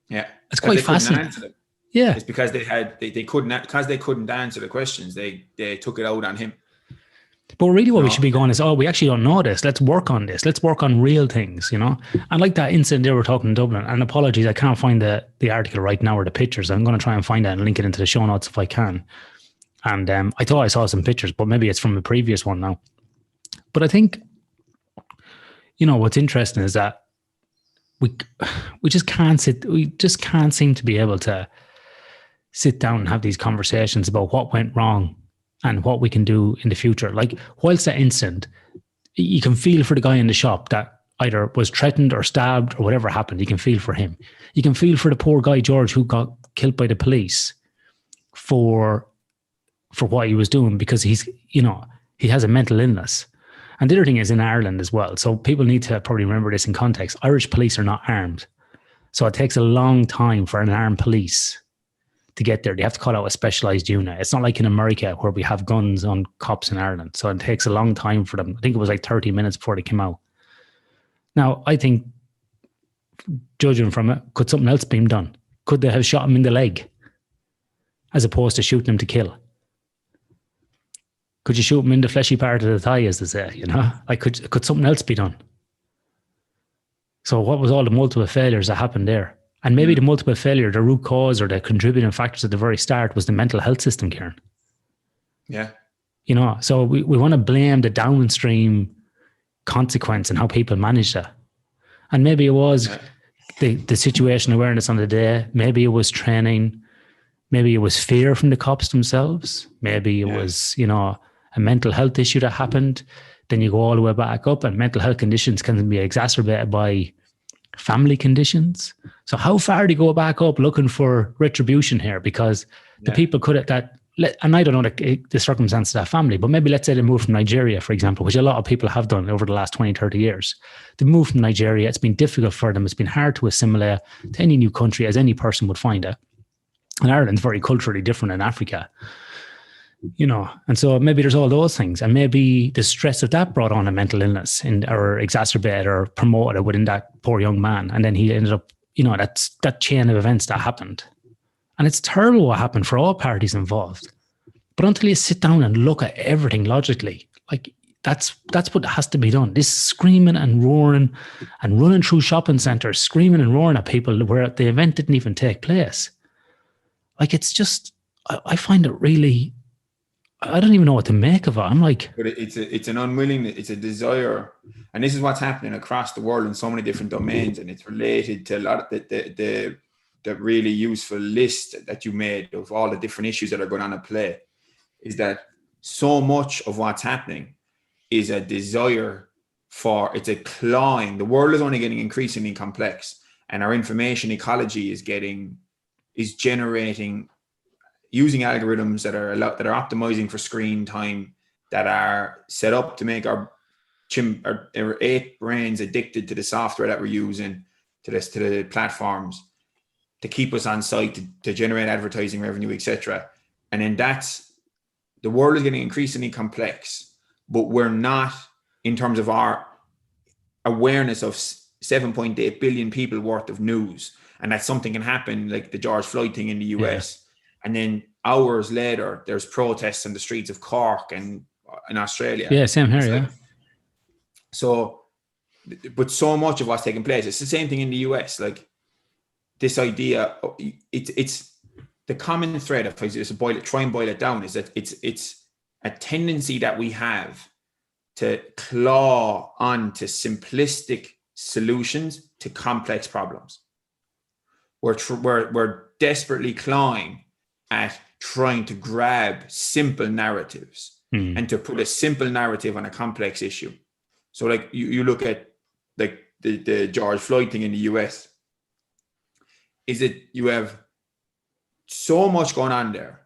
Speaker 1: Yeah,
Speaker 2: it's quite fascinating. Yeah,
Speaker 1: it's because they couldn't answer the questions. They took it out on him.
Speaker 2: But really what we should be going is, we actually don't know this. Let's work on this. Let's work on real things, And like that incident they were talking in Dublin, and apologies, I can't find the article right now or the pictures. I'm going to try and find that and link it into the show notes if I can. And I thought I saw some pictures, but maybe it's from the previous one now. But I think, what's interesting is that we just can't seem to be able to sit down and have these conversations about what went wrong and what we can do in the future. Like, whilst that incident, you can feel for the guy in the shop that either was threatened or stabbed or whatever happened. You can feel for him. You can feel for the poor guy, George, who got killed by the police for what he was doing, because he has a mental illness. And the other thing is in Ireland as well. So people need to probably remember this in context. Irish police are not armed. So it takes a long time for an armed police to get there. They have to call out a specialized unit. It's not like in America where we have guns on cops in Ireland. So it takes a long time for them. I think it was like 30 minutes before they came out. Now, I think judging from it, could something else be done? Could they have shot him in the leg as opposed to shooting him to kill? Could you shoot him in the fleshy part of the thigh, as they say, you know? Like, could something else be done? So what was all the multiple failures that happened there? And maybe the multiple failure, the root cause or the contributing factors at the very start was the mental health system, Ciaran.
Speaker 1: Yeah.
Speaker 2: You know, so we want to blame the downstream consequence and how people manage that. And maybe it was the situational awareness on the day. Maybe it was training. Maybe it was fear from the cops themselves. Maybe it was, you know, a mental health issue that happened. Then you go all the way back up, and mental health conditions can be exacerbated by family conditions. So how far do you go back up looking for retribution here? Because the people could have that, and I don't know the circumstances of that family, but maybe let's say they moved from Nigeria, for example, which a lot of people have done over the last 20, 30 years. They moved from Nigeria. It's been difficult for them. It's been hard to assimilate to any new country, as any person would find it. And Ireland's very culturally different than Africa, you know. And so maybe there's all those things. And maybe the stress of that brought on a mental illness or exacerbated or promoted it within that poor young man. And then he ended up, you know, that's that chain of events that happened. And it's terrible what happened for all parties involved. But until you sit down and look at everything logically, like that's what has to be done. This screaming and roaring and running through shopping centres, screaming and roaring at people where the event didn't even take place. Like, it's just, I find it really, I don't even know what to make of it. I'm like,
Speaker 1: but it's an unwillingness, it's a desire, and this is what's happening across the world in so many different domains, and it's related to a lot of the really useful list that you made of all the different issues that are going on at play. Is that so much of what's happening is a desire for, it's a clawing. The world is only getting increasingly complex, and our information ecology is generating, using algorithms that are optimizing for screen time, that are set up to make our ape brains addicted to the software that we're using, to the platforms, to keep us on site, to generate advertising revenue, etc. And then the world is getting increasingly complex, but we're not, in terms of our awareness of 7.8 billion people worth of news, and that something can happen, like the George Floyd thing in the US. And then hours later, there's protests on the streets of Cork and in Australia.
Speaker 2: Yeah, same here,
Speaker 1: So, but so much of what's taking place, it's the same thing in the US. Like, this idea, it's the common thread, if I just try and boil it down, is that it's a tendency that we have to claw onto simplistic solutions to complex problems. We're desperately clawing at trying to grab simple narratives and to put a simple narrative on a complex issue. So, like, you look at like the George Floyd thing in the US, is that you have so much going on there,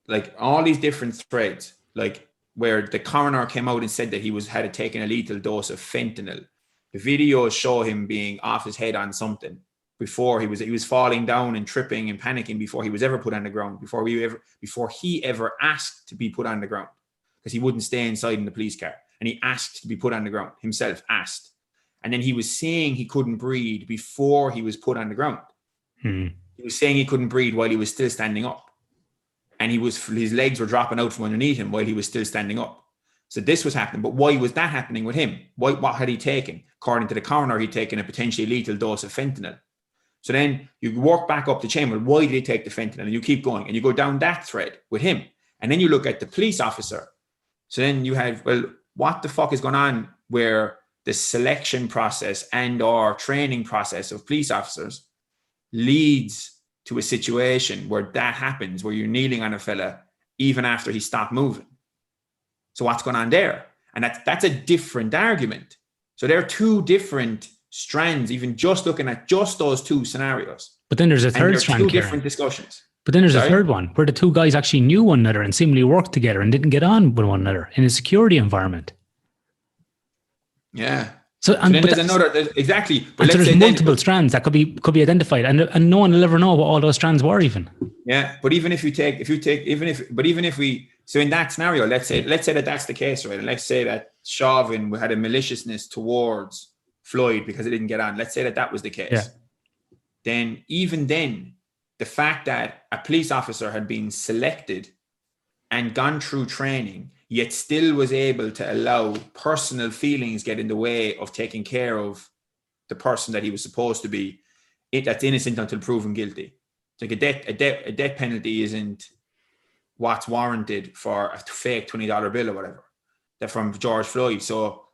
Speaker 1: like all these different threads, like where the coroner came out and said that he had taken a lethal dose of fentanyl. The videos show him being off his head on something before he was falling down and tripping and panicking before he was ever put on the ground, before he ever asked to be put on the ground, because he wouldn't stay inside in the police car, and he asked to be put on the ground himself, asked. And then he was saying he couldn't breathe before he was put on the ground. He was saying he couldn't breathe while he was still standing up, and his legs were dropping out from underneath him while he was still standing up. So this was happening. But why was that happening with him? What had he taken? According to the coroner, he'd taken a potentially lethal dose of fentanyl. So then you work back up the chain. Well, why did he take the fentanyl? And you keep going, and you go down that thread with him. And then you look at the police officer. So then you have, well, what the fuck is going on where the selection process and or training process of police officers leads to a situation where that happens, where you're kneeling on a fella even after he stopped moving. So what's going on there? And that's a different argument. So there are two different strands, even just looking at just those two scenarios.
Speaker 2: But then there's a third strand,
Speaker 1: two different discussions.
Speaker 2: But then there's a third one where the two guys actually knew one another and seemingly worked together and didn't get on with one another in a security environment.
Speaker 1: Yeah.
Speaker 2: So
Speaker 1: then there's another, exactly.
Speaker 2: But there's multiple strands that could be identified, and no one will ever know what all those strands were even.
Speaker 1: Yeah, but even if we, so in that scenario, let's say that that's the case, right? And let's say that Chauvin had a maliciousness towards Floyd because it didn't get on. Let's say that was the case.
Speaker 2: Yeah.
Speaker 1: Then even then, the fact that a police officer had been selected and gone through training, yet still was able to allow personal feelings get in the way of taking care of the person that he was supposed to be, that's innocent until proven guilty. It's like a death penalty isn't what's warranted for a fake $20 bill or whatever. That from George Floyd. So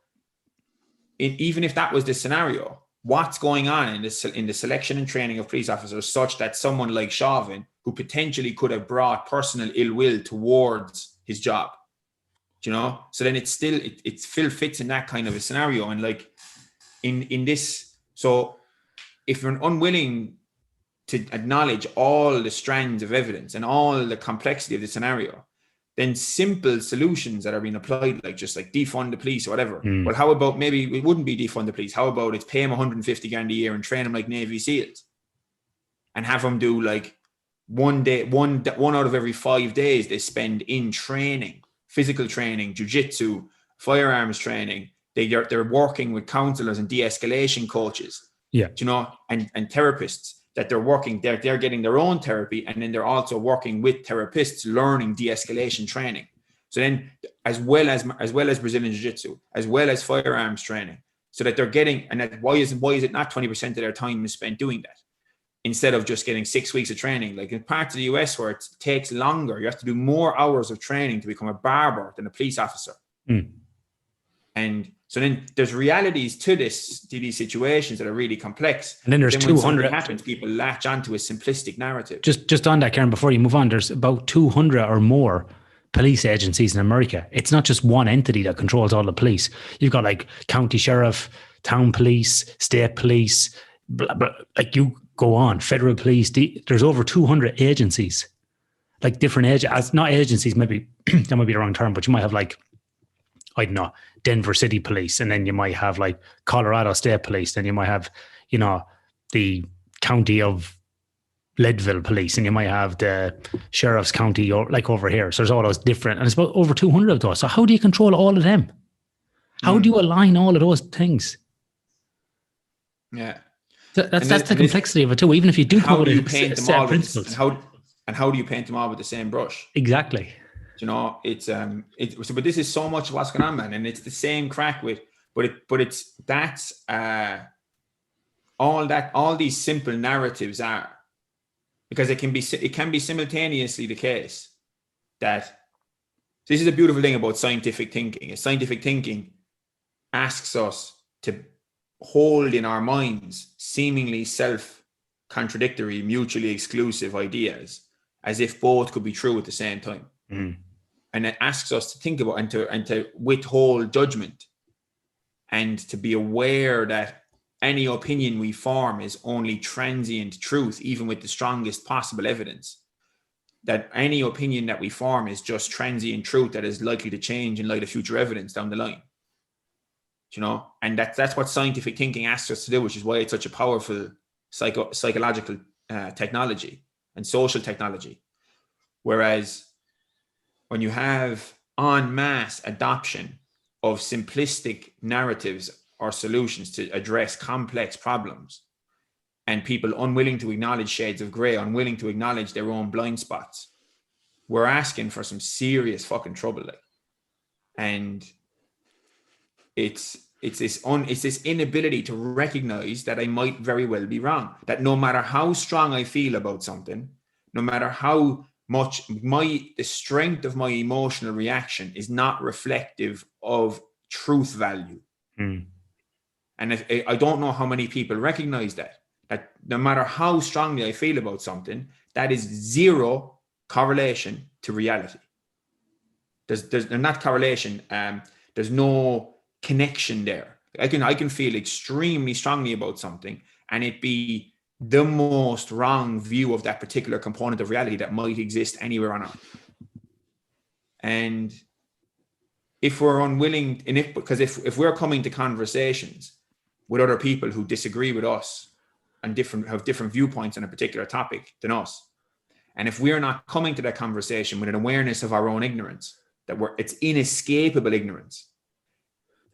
Speaker 1: even if that was the scenario, what's going on in the selection and training of police officers such that someone like Chauvin, who potentially could have brought personal ill will towards his job, you know? So then it still fits in that kind of a scenario. And like in this, so if you're unwilling to acknowledge all the strands of evidence and all the complexity of the scenario, then simple solutions that are being applied, like just like defund the police or whatever. Well, how about maybe it wouldn't be defund the police? How about it's pay them 150 grand a year and train them like Navy SEALs and have them do like one out of every 5 days they spend in training, physical training, jiu-jitsu, firearms training. They're working with counselors and de-escalation coaches, you know, and therapists. That they're getting their own therapy, and then they're also working with therapists learning de-escalation training. So then as well as Brazilian Jiu-Jitsu, as well as firearms training, so that they're getting, and that why is it not 20% of their time is spent doing that instead of just getting 6 weeks of training? Like in parts of the US where it takes longer, you have to do more hours of training to become a barber than a police officer. And so then there's realities to these situations that are really complex.
Speaker 2: And then there's 200
Speaker 1: when happens, people latch onto a simplistic narrative.
Speaker 2: Just on that, Ciaran, before you move on, there's about 200 or more police agencies in America. It's not just one entity that controls all the police. You've got like county sheriff, town police, state police, blah, blah, like you go on, federal police. There's over 200 agencies, like different not agencies, maybe that might be the wrong term, but you might have like, I don't know, Denver City Police, and then you might have like Colorado State Police, then you might have, you know, the county of Leadville Police, and you might have the Sheriff's County, or like over here. So there's all those different, and it's about over 200 of those. So how do you control all of them? How do you align all of those things?
Speaker 1: Yeah,
Speaker 2: that's the complexity of it too. Even if you do
Speaker 1: how do you
Speaker 2: paint
Speaker 1: them all
Speaker 2: principles,
Speaker 1: and how do you paint them all with the same brush?
Speaker 2: Exactly.
Speaker 1: You know, but this is so much of what's going on, man, and it's the same crack with, all these simple narratives are, because it can be simultaneously the case that this is a beautiful thing about scientific thinking. Scientific thinking asks us to hold in our minds seemingly self-contradictory, mutually exclusive ideas as if both could be true at the same time. And it asks us to think about and to withhold judgment and to be aware that any opinion we form is only transient truth, even with the strongest possible evidence. That any opinion that we form is just transient truth that is likely to change in light of future evidence down the line. You know, and that's what scientific thinking asks us to do, which is why it's such a powerful psychological technology and social technology. Whereas when you have en masse adoption of simplistic narratives or solutions to address complex problems, and people unwilling to acknowledge shades of gray, unwilling to acknowledge their own blind spots, we're asking for some serious fucking trouble. Like, and it's this inability to recognize that I might very well be wrong. That no matter how strong I feel about something, no matter how much the strength of my emotional reaction is not reflective of truth value. And I don't know how many people recognize that no matter how strongly I feel about something, that is zero correlation to reality. There's not correlation. There's no connection there. I can feel extremely strongly about something and it be the most wrong view of that particular component of reality that might exist anywhere on Earth. And if we're unwilling, if we're coming to conversations with other people who disagree with us and have different viewpoints on a particular topic than us, and if we're not coming to that conversation with an awareness of our own ignorance, that it's inescapable ignorance,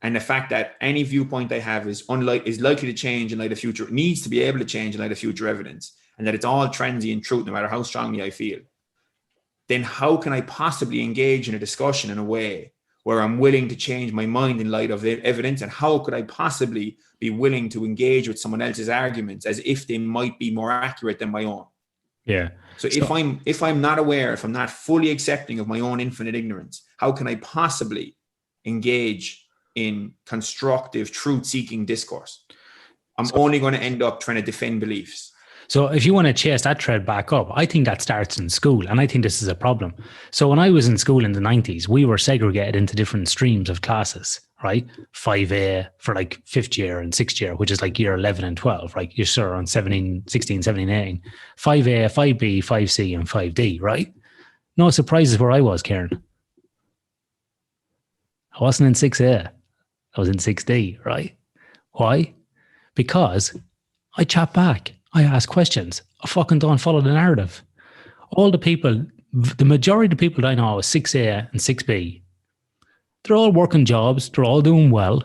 Speaker 1: And the fact that any viewpoint I have is likely to change in light of future, needs to be able to change in light of future evidence, and that it's all transient truth, no matter how strongly I feel, then how can I possibly engage in a discussion in a way where I'm willing to change my mind in light of evidence? And how could I possibly be willing to engage with someone else's arguments as if they might be more accurate than my own?
Speaker 2: Yeah.
Speaker 1: So if I'm not aware, if I'm not fully accepting of my own infinite ignorance, how can I possibly engage in constructive truth-seeking discourse? I'm only going to end up trying to defend beliefs.
Speaker 2: So if you want to chase that thread back up, I think that starts in school. And I think this is a problem. So when I was in school in the 90s, we were segregated into different streams of classes, right? 5A for like 5th year and 6th year, which is like year 11 and 12, right? You're sure on 16, 17, 18. 5A, 5B, 5C, and 5D, right? No surprises where I was, Ciaran. I wasn't in 6A. I was in 6D, right? Why? Because I chat back. I ask questions. I fucking don't follow the narrative. All the people, the majority of the people that I know is 6A and 6B. They're all working jobs. They're all doing well.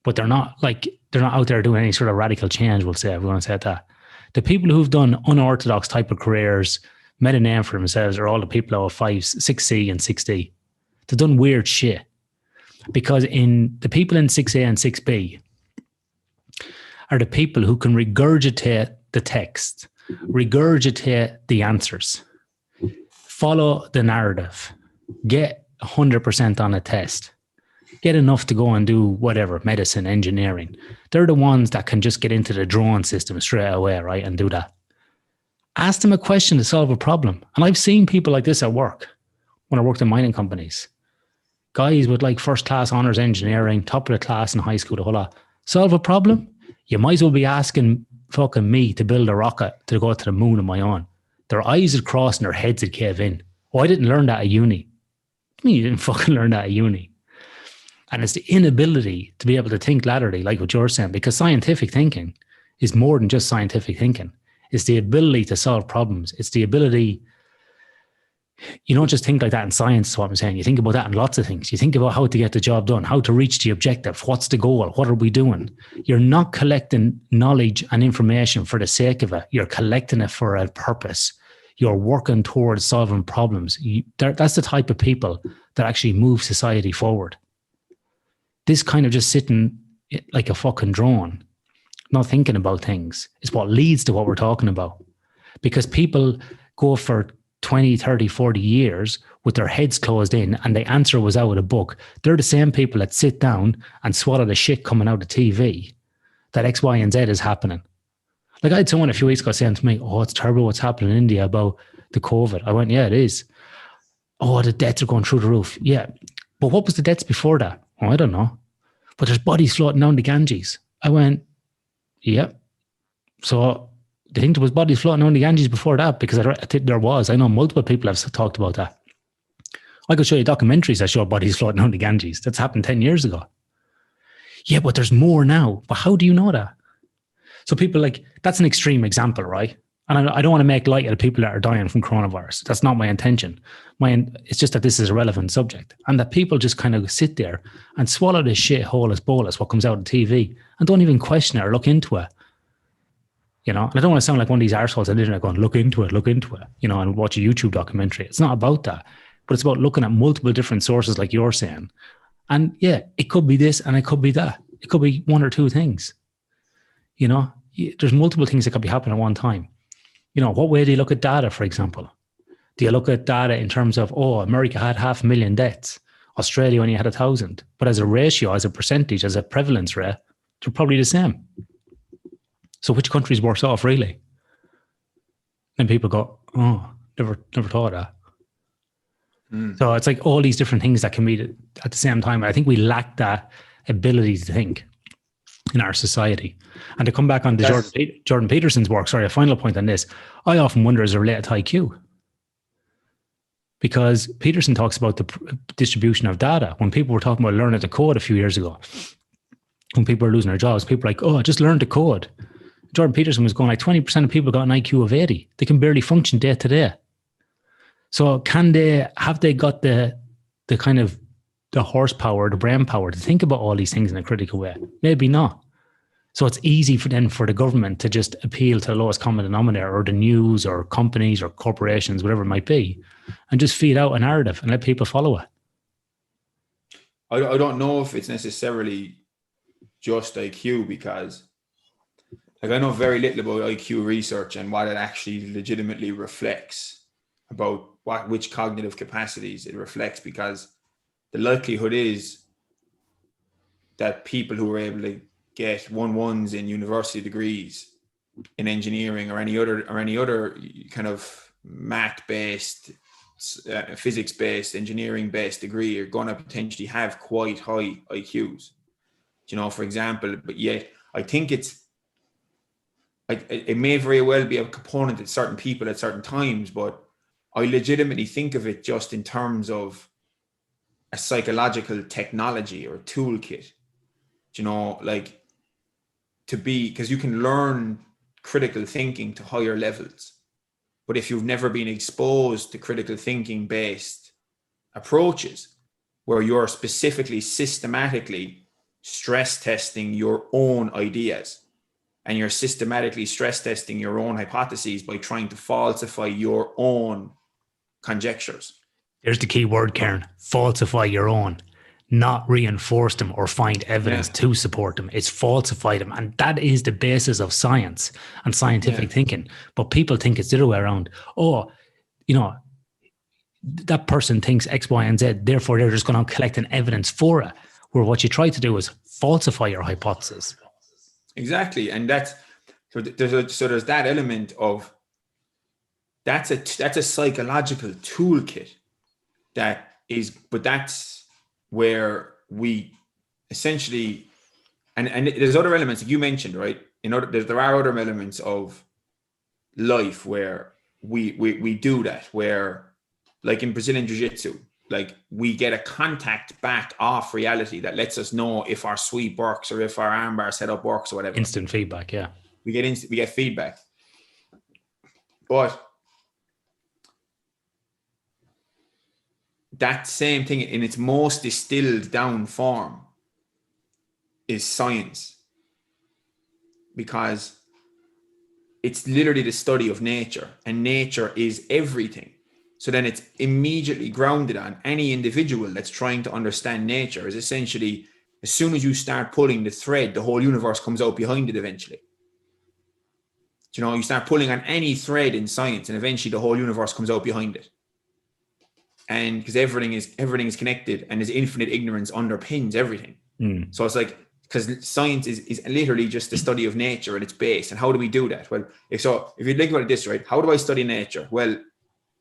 Speaker 2: But they're not out there doing any sort of radical change, we'll say, if we want to say that. The people who've done unorthodox type of careers, made a name for themselves, are all the people who are 6C and 6D. They've done weird shit. Because in the people in 6A and 6B, are the people who can regurgitate the text, regurgitate the answers, follow the narrative, get 100% on a test, get enough to go and do whatever, medicine, engineering. They're the ones that can just get into the drone system straight away, right, and do that. Ask them a question to solve a problem. And I've seen people like this at work when I worked in mining companies. Guys with like first class honours engineering, top of the class in high school, the whole lot. Solve a problem? You might as well be asking fucking me to build a rocket to go to the moon on my own. Their eyes would cross and their heads would cave in. Oh, I didn't learn that at uni. I mean, you didn't fucking learn that at uni. And it's the inability to be able to think laterally, like what you're saying, because scientific thinking is more than just scientific thinking. It's the ability to solve problems. It's the ability... You don't just think like that in science, is what I'm saying. You think about that in lots of things. You think about how to get the job done, how to reach the objective, what's the goal, what are we doing? You're not collecting knowledge and information for the sake of it. You're collecting it for a purpose. You're working towards solving problems. That's the type of people that actually move society forward. This kind of just sitting like a fucking drone, not thinking about things, is what leads to what we're talking about. Because people go for 20, 30, 40 years with their heads closed in and the answer was out of the book. They're the same people that sit down and swallow the shit coming out of TV that X, Y, and Z is happening. Like I had someone a few weeks ago saying to me, oh, it's terrible what's happening in India about the COVID. I went, yeah, it is. Oh, the deaths are going through the roof. Yeah. But what was the deaths before that? Oh, I don't know. But there's bodies floating down the Ganges. I went, yeah. So do you think there was bodies floating on the Ganges before that? Because I think there was. I know multiple people have talked about that. I could show you documentaries that show bodies floating on the Ganges. That's happened 10 years ago. Yeah, but there's more now. But how do you know that? So people like, that's an extreme example, right? And I don't want to make light of the people that are dying from coronavirus. That's not my intention. It's just that this is a relevant subject. And that people just kind of sit there and swallow this shit whole as bolus, what comes out of TV, and don't even question it or look into it. You know, and I don't want to sound like one of these arseholes on the internet going, look into it, you know, and watch a YouTube documentary. It's not about that, but it's about looking at multiple different sources like you're saying. And yeah, it could be this and it could be that. It could be one or two things. You know, there's multiple things that could be happening at one time. You know, what way do you look at data, for example? Do you look at data in terms of, oh, America had 500,000 deaths, Australia only had 1,000, but as a ratio, as a percentage, as a prevalence rate, they're probably the same. So which country's worse off, really? And people go, oh, never thought of that. So it's like all these different things that can be at the same time. I think we lack that ability to think in our society. And to come back on the Jordan Peterson's work, sorry, a final point on this, I often wonder is it related to IQ? Because Peterson talks about the distribution of data. When people were talking about learning to code a few years ago, when people were losing their jobs, people were like, oh, just learn to code. Jordan Peterson was going like 20% of people got an IQ of 80. They can barely function day to day. So have they got the kind of the horsepower, the brain power to think about all these things in a critical way? Maybe not. So it's easy for the government to just appeal to the lowest common denominator, or the news, or companies, or corporations, whatever it might be, and just feed out a narrative and let people follow it.
Speaker 1: I don't know if it's necessarily just IQ, because like I know very little about IQ research and what it actually legitimately reflects about which cognitive capacities it reflects, because the likelihood is that people who are able to get 1-1s in university degrees in engineering or any other kind of math-based, physics-based, engineering-based degree are going to potentially have quite high IQs. You know, for example, but yet I think it may very well be a component at certain people at certain times, but I legitimately think of it just in terms of a psychological technology or toolkit. You know, like because you can learn critical thinking to higher levels, but if you've never been exposed to critical thinking based approaches where you're specifically systematically stress testing your own ideas and you're systematically stress testing your own hypotheses by trying to falsify your own conjectures.
Speaker 2: There's the key word, Ciaran: falsify your own. Not reinforce them or find evidence to support them. It's falsify them. And that is the basis of science and scientific thinking. But people think it's the other way around. Oh, you know, that person thinks X, Y, and Z, therefore they're just going to collect an evidence for it. Where what you try to do is falsify your hypothesis.
Speaker 1: Exactly. And that's, there's that element of, that's a psychological toolkit but that's where we essentially, and there's other elements that you mentioned, right? There are other elements of life where we do that, where like in Brazilian Jiu-Jitsu, like we get a contact back off reality that lets us know if our sweep works or if our armbar setup works or whatever.
Speaker 2: Instant feedback, yeah.
Speaker 1: We get feedback. But that same thing in its most distilled down form is science, because it's literally the study of nature, and nature is everything. So then it's immediately grounded on any individual that's trying to understand nature is essentially, as soon as you start pulling the thread, the whole universe comes out behind it eventually. You know, you start pulling on any thread in science and eventually the whole universe comes out behind it. And because everything is connected, and there's infinite ignorance underpins everything. So it's like, because science is literally just the study of nature at its base. And how do we do that? Well, if you think about it this, right? How do I study nature? Well,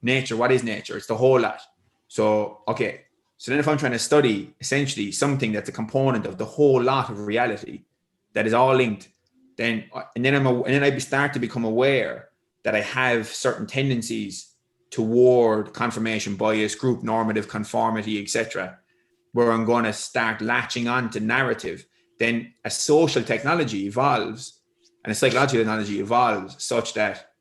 Speaker 1: nature, what is nature? It's the whole lot. So, okay. So then if I'm trying to study essentially something that's a component of the whole lot of reality that is all linked, then I start to become aware that I have certain tendencies toward confirmation bias, group normative conformity, etc., where I'm going to start latching on to narrative. Then a social technology evolves and a psychological technology evolves such that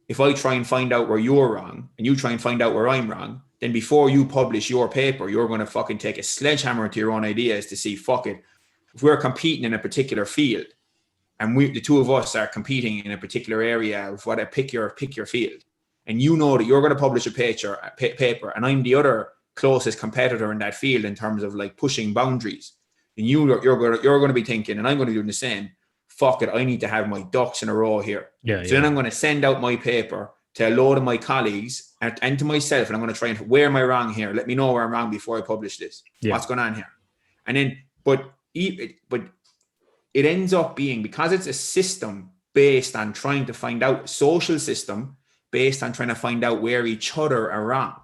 Speaker 1: if I try and find out where you're wrong and you try and find out where I'm wrong, then before you publish your paper, you're going to fucking take a sledgehammer to your own ideas to see, fuck it, if we're competing in a particular field and the two of us are competing in a particular area of what, pick your field, and you know that you're going to publish a paper and I'm the other closest competitor in that field in terms of like pushing boundaries, and you're going to be thinking, and I'm going to be doing the same, fuck it, I need to have my ducks in a row here. Then I'm going to send out my paper to a load of my colleagues and to myself, and I'm going to try and, where am I wrong here? Let me know where I'm wrong before I publish this. What's going on here? And then, but it ends up being, because it's a system based on trying to find out, social system based on trying to find out where each other are wrong,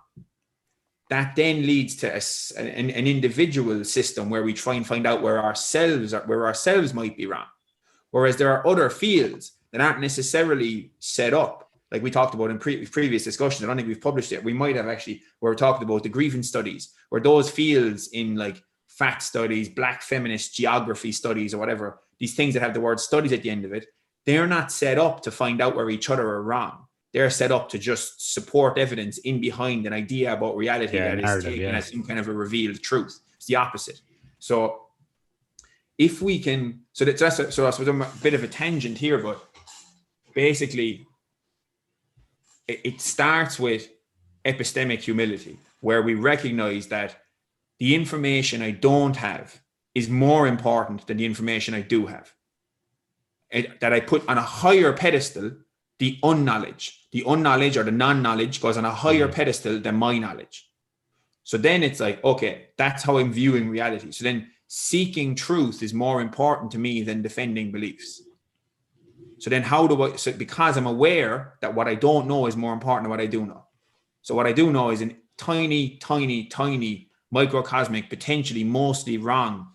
Speaker 1: that then leads to an individual system where we try and find out where ourselves might be wrong. Whereas there are other fields that aren't necessarily set up, like we talked about in previous discussions. I don't think we've published it. We might have actually, where we talked about the grievance studies, where those fields in like fat studies, black feminist geography studies or whatever, these things that have the word studies at the end of it, they're not set up to find out where each other are wrong. They're set up to just support evidence in behind an idea about reality that is taken as some kind of a revealed truth. It's the opposite. So if we can, so I suppose I'm a bit of a tangent here, but basically it starts with epistemic humility, where we recognize that the information I don't have is more important than the information I do have. That I put on a higher pedestal the unknowledge. The unknowledge or the non-knowledge goes on a higher pedestal than my knowledge. So then it's like, okay, that's how I'm viewing reality. So then seeking truth is more important to me than defending beliefs. So then because I'm aware that what I don't know is more important than what I do know. So what I do know is a tiny, tiny, tiny microcosmic, potentially mostly wrong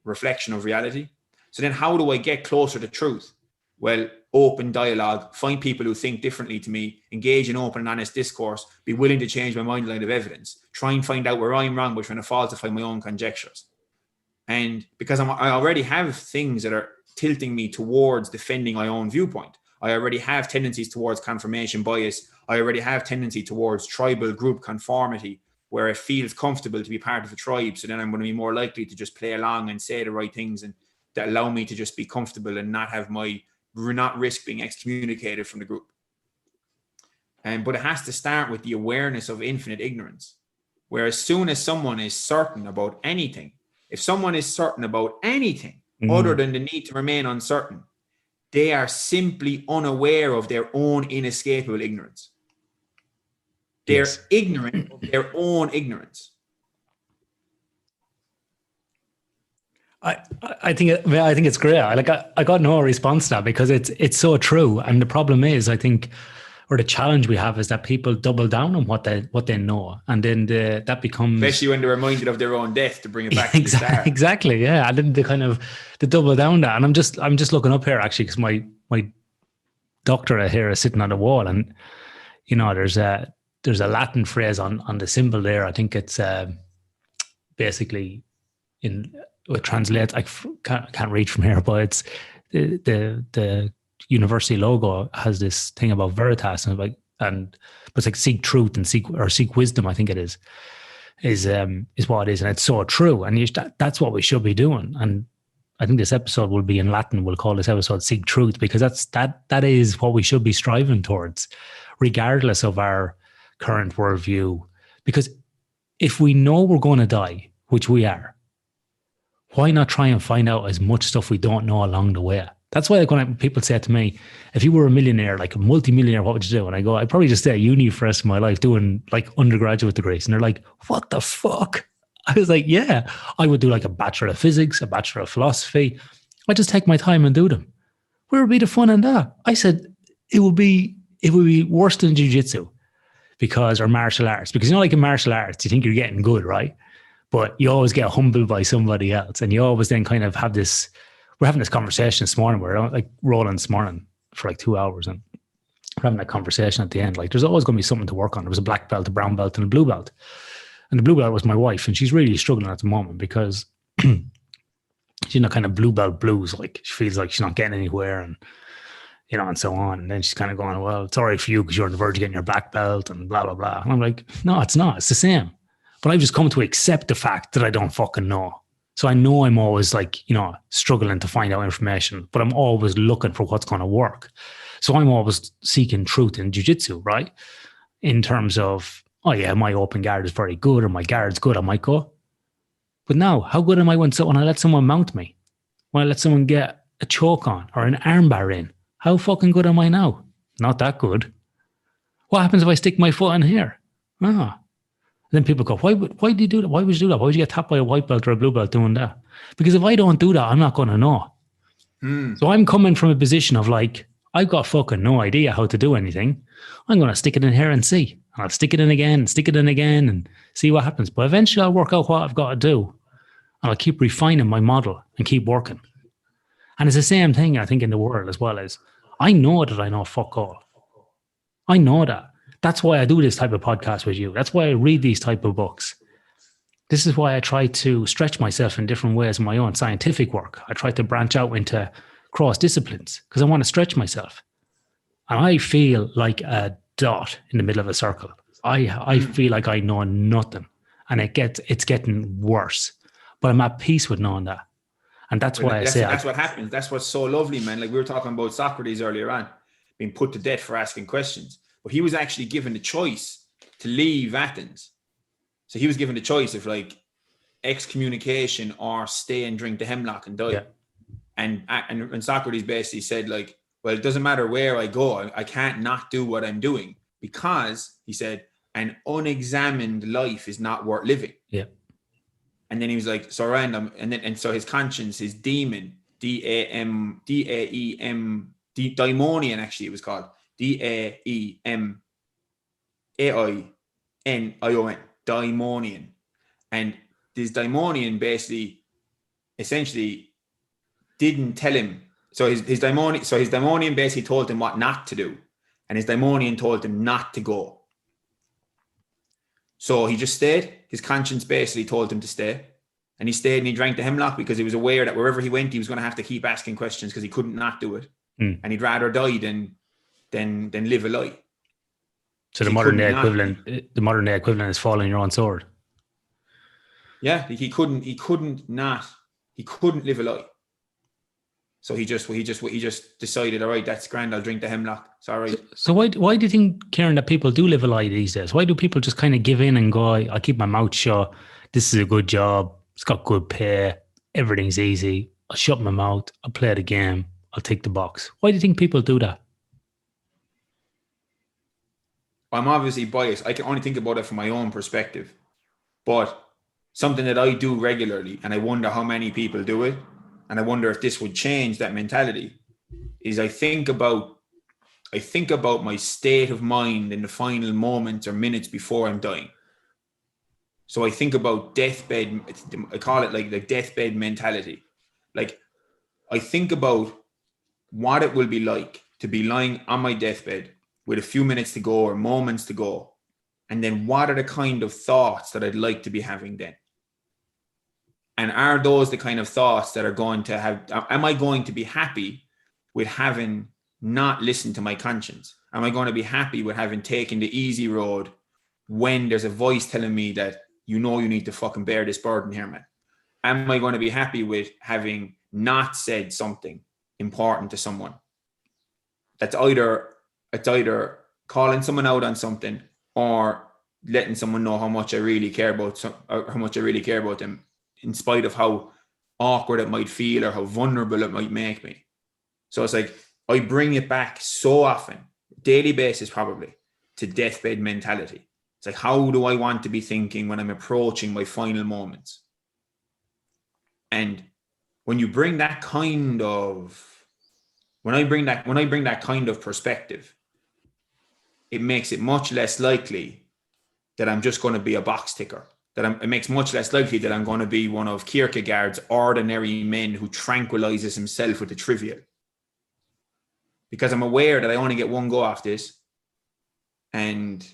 Speaker 1: reflection of reality. So then how do I get closer to truth? Well, open dialogue, find people who think differently to me, engage in open and honest discourse, be willing to change my mind in light of evidence, try and find out where I'm wrong by trying to falsify my own conjectures. And because I already have things that are tilting me towards defending my own viewpoint. I already have tendencies towards confirmation bias. I already have tendency towards tribal group conformity, where it feels comfortable to be part of a tribe. So then I'm going to be more likely to just play along and say the right things and that allow me to just be comfortable and not risk being excommunicated from the group. But it has to start with the awareness of infinite ignorance, where as soon as someone is certain about anything, if someone is certain about anything other than the need to remain uncertain, they are simply unaware of their own inescapable ignorance. They're ignorant of their own ignorance.
Speaker 2: I think it's great. I got no response to that because it's so true. And the problem is, I think, or the challenge we have is that people double down on what they know, and then that becomes,
Speaker 1: especially when they're reminded of their own death, to bring it back to the start.
Speaker 2: Exactly, yeah. And then the double down that. And I'm just looking up here actually because my doctorate here is sitting on the wall, and there's a Latin phrase on the symbol there. I think it's basically it translates. I can't read from here, but it's the university logo has this thing about veritas but it's like seek truth and seek wisdom. I think it is what it is, and it's so true. And that's what we should be doing. And I think this episode will be in Latin. We'll call this episode "Seek Truth" because that is what we should be striving towards, regardless of our current worldview. Because if we know we're going to die, which we are, why not try and find out as much stuff we don't know along the way? That's why when people say to me, if you were a millionaire, like a multi-millionaire, what would you do? And I go, I'd probably just stay at uni for the rest of my life doing like undergraduate degrees. And they're like, what the fuck? I was like, yeah, I would do like a Bachelor of Physics, a Bachelor of Philosophy. I just take my time and do them. Where would be the fun in that? I said, it would be worse than jiu-jitsu or martial arts. Because like in martial arts, you think you're getting good, right? But you always get humbled by somebody else. And you always then kind of have this, we're having this conversation this morning. We're like rolling this morning for like 2 hours and we're having that conversation at the end. Like there's always going to be something to work on. There was a black belt, a brown belt, and a blue belt. And the blue belt was my wife, and she's really struggling at the moment because she's kind of blue belt blues. Like she feels like she's not getting anywhere, and and so on. And then she's kind of going, well, it's all right for you because you're on the verge of getting your black belt and blah, blah, blah. And I'm like, no, it's not. It's the same. But I've just come to accept the fact that I don't fucking know. So I know I'm always like, struggling to find out information, but I'm always looking for what's going to work. So I'm always seeking truth in jiu-jitsu, right? In terms of, oh yeah, my open guard is very good or my guard's good, I might go. But now, how good am I when I let someone mount me? When I let someone get a choke on or an armbar in? How fucking good am I now? Not that good. What happens if I stick my foot in here? Then people go, why do you do that? Why would you do that? Why would you get tapped by a white belt or a blue belt doing that? Because if I don't do that, I'm not going to know. So I'm coming from a position of like, I've got fucking no idea how to do anything. I'm going to stick it in here and see. And I'll stick it in again, and see what happens. But eventually I'll work out what I've got to do. And I'll keep refining my model and keep working. And it's the same thing, I think, in the world as well. As I know that I know fuck all. I know that. That's why I do this type of podcast with you. That's why I read these type of books. This is why I try to stretch myself in different ways in my own scientific work. I try to branch out into cross disciplines because I want to stretch myself. and I feel like a dot in the middle of a circle. I feel like I know nothing, and it's getting worse. But I'm at peace with knowing that, and that's
Speaker 1: Well,
Speaker 2: why I say
Speaker 1: that's what happens. That's what's so lovely, man. Like we were talking about Socrates earlier on, being put to death for asking questions, but he was actually given the choice to leave Athens. So he was given the choice of like excommunication or stay and drink the hemlock and die.
Speaker 2: yeah,
Speaker 1: And Socrates basically said like, well, it doesn't matter where I go, I can't not do what I'm doing because he said an unexamined life is not worth living.
Speaker 2: yeah.
Speaker 1: And then he was like, so random. And so his conscience, his demon, daimonian, actually, it was called Daemaion, daimonian. And this daimonian basically, essentially, didn't tell him. So his daimonian basically told him what not to do. And his daimonian told him not to go. So he just stayed. His conscience basically told him to stay. And he stayed and he drank the hemlock because he was aware that wherever he went, he was going to have to keep asking questions because he couldn't not do it. And he'd rather die than live a lie.
Speaker 2: So the modern day equivalent is falling your own sword.
Speaker 1: Yeah, he couldn't live a lie. So he just decided, all right, that's grand. I'll drink the hemlock. It's all right.
Speaker 2: So why do you think, Ciaran, that people do live a lie these days? Why do people just kind of give in and go, I'll keep my mouth shut. This is a good job. It's got good pay. Everything's easy. I'll shut my mouth. I'll play the game. I'll take the box. Why do you think people do that?
Speaker 1: I'm obviously biased. I can only think about it from my own perspective. But something that I do regularly, and I wonder how many people do it, and I wonder if this would change that mentality, is I think about my state of mind in the final moments or minutes before I'm dying. So I think about deathbed. I call it like the deathbed mentality. Like I think about what it will be like to be lying on my deathbed with a few minutes to go or moments to go. And then what are the kind of thoughts that I'd like to be having then? And are those the kind of thoughts that are going to have, am I going to be happy with having not listened to my conscience? Am I going to be happy with having taken the easy road when there's a voice telling me that, you need to fucking bear this burden here, man? Am I going to be happy with having not said something important to someone? It's either calling someone out on something or letting someone know how much I really care about them, in spite of how awkward it might feel or how vulnerable it might make me. So it's like, I bring it back so often, daily basis probably, to deathbed mentality. It's like, how do I want to be thinking when I'm approaching my final moments? And when you bring that kind of, when I bring that kind of perspective, it makes it much less likely that I'm just going to be a box ticker. It makes much less likely that I'm going to be one of Kierkegaard's ordinary men who tranquilizes himself with the trivial. Because I'm aware that I only get one go off this. And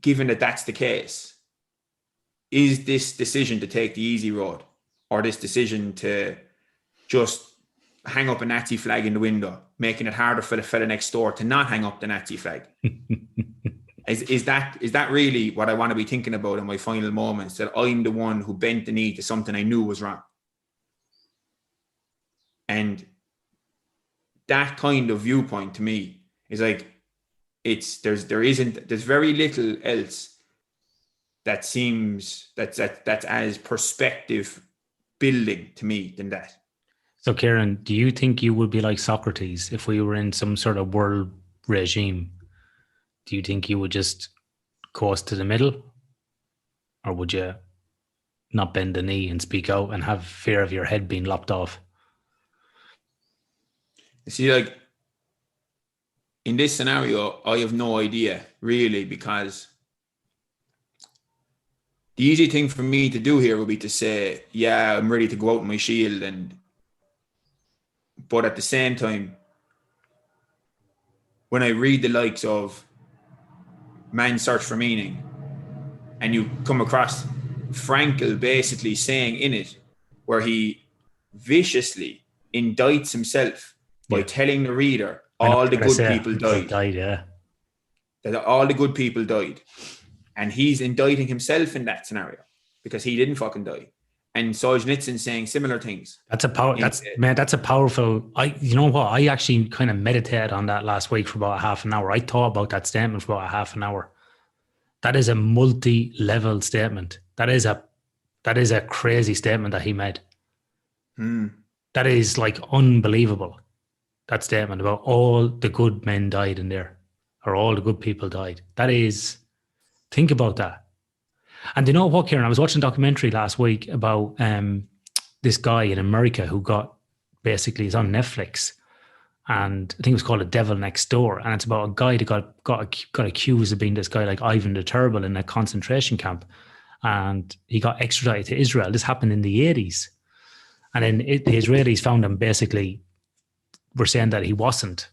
Speaker 1: given that that's the case, is this decision to take the easy road or this decision to just hang up a Nazi flag in the window, making it harder for the fella next door to not hang up the Nazi flag? Is that really what I want to be thinking about in my final moments, that I'm the one who bent the knee to something I knew was wrong? And that kind of viewpoint to me is like, there's very little else that seems that's as perspective building to me than that.
Speaker 2: So Ciaran, do you think you would be like Socrates if we were in some sort of world regime? Do you think you would just coast to the middle? Or would you not bend the knee and speak out and have fear of your head being lopped off?
Speaker 1: You see, like, in this scenario, I have no idea, really, because the easy thing for me to do here would be to say, yeah, I'm ready to go out in my shield. But at the same time, when I read the likes of Man's Search for Meaning, and you come across Frankl basically saying in it, where he viciously indicts himself by telling the reader all the good people died.
Speaker 2: Yeah.
Speaker 1: That all the good people died. And he's indicting himself in that scenario because he didn't fucking die. And Solzhenitsyn saying similar things.
Speaker 2: That's a powerful. You know what? I actually kind of meditated on that last week for about half an hour. I thought about that statement for about half an hour. That is a multi-level statement. That is a crazy statement that he made. That is like unbelievable. That statement about all the good men died in there, or all the good people died. That is, think about that. And you know what, Ciaran? I was watching a documentary last week about this guy in America who it's on Netflix, and I think it was called A Devil Next Door, and it's about a guy that got accused of being this guy like Ivan the Terrible in a concentration camp, and he got extradited to Israel. This happened in the 80s, and then the Israelis found him. Basically, were saying that he wasn't.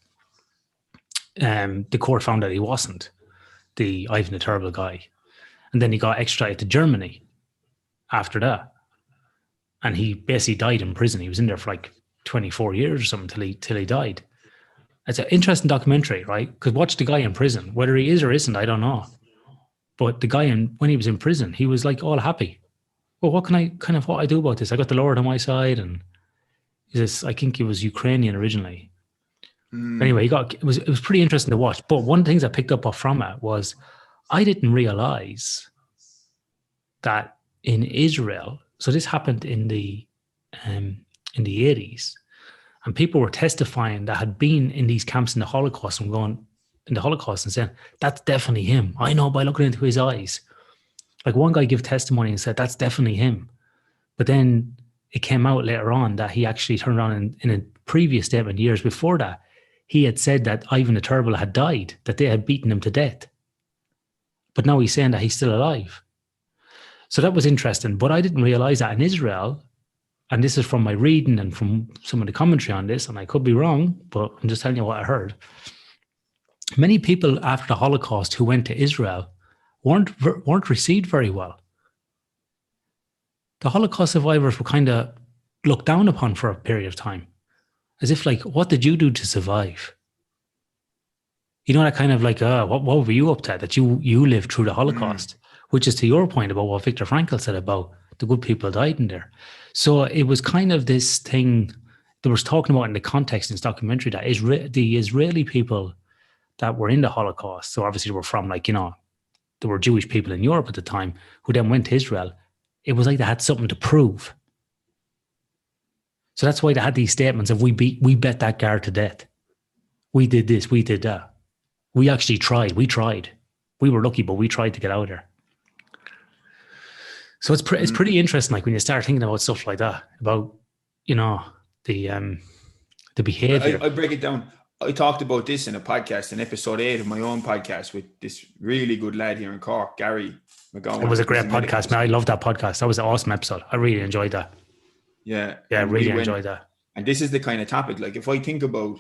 Speaker 2: The court found that he wasn't the Ivan the Terrible guy. And then he got extradited to Germany after that. And he basically died in prison. He was in there for like 24 years or something till he died. It's an interesting documentary, right? Because watch the guy in prison. Whether he is or isn't, I don't know. But the guy, when he was in prison, he was like all happy. Well, what I do about this? I got the Lord on my side. And I think he was Ukrainian originally. Anyway, it was pretty interesting to watch. But one of the things I picked up from it was, I didn't realize that in Israel, so this happened in the 80s, and people were testifying that had been in these camps in the Holocaust and saying, that's definitely him. I know by looking into his eyes. Like one guy gave testimony and said, that's definitely him. But then it came out later on that he actually turned around in a previous statement years before that, he had said that Ivan the Terrible had died, that they had beaten him to death. But now he's saying that he's still alive. So that was interesting. But I didn't realize that in Israel, and this is from my reading and from some of the commentary on this, and I could be wrong, but I'm just telling you what I heard. Many people after the Holocaust who went to Israel weren't received very well. The Holocaust survivors were kind of looked down upon for a period of time, as if like, what did you do to survive? You know, that kind of like, what were you up to that you lived through the Holocaust, which is to your point about what Viktor Frankl said about the good people died in there. So it was kind of this thing that was talking about in the context in this documentary that the Israeli people that were in the Holocaust, so obviously they were from there were Jewish people in Europe at the time who then went to Israel. It was like they had something to prove. So that's why they had these statements of we bet that guard to death. We did this, we did that. We actually tried. We tried. We were lucky, but we tried to get out there. So it's pretty interesting, like when you start thinking about stuff like that, about the behavior.
Speaker 1: I break it down. I talked about this in a podcast, in episode 8 of my own podcast with this really good lad here in Cork, Gary McGowan.
Speaker 2: It was a great podcast, man. I love that podcast. That was an awesome episode. I really enjoyed that.
Speaker 1: Yeah,
Speaker 2: I really enjoyed that.
Speaker 1: And this is the kind of topic, like if I think about,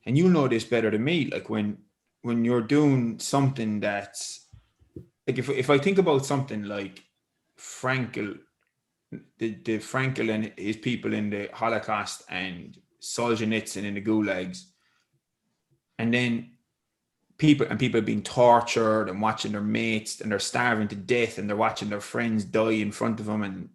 Speaker 1: and you know this better than me, like when you're doing something that's like, if I think about something like Frankl, the Frankl and his people in the Holocaust and Solzhenitsyn in the gulags, and then people being tortured and watching their mates and they're starving to death and they're watching their friends die in front of them, and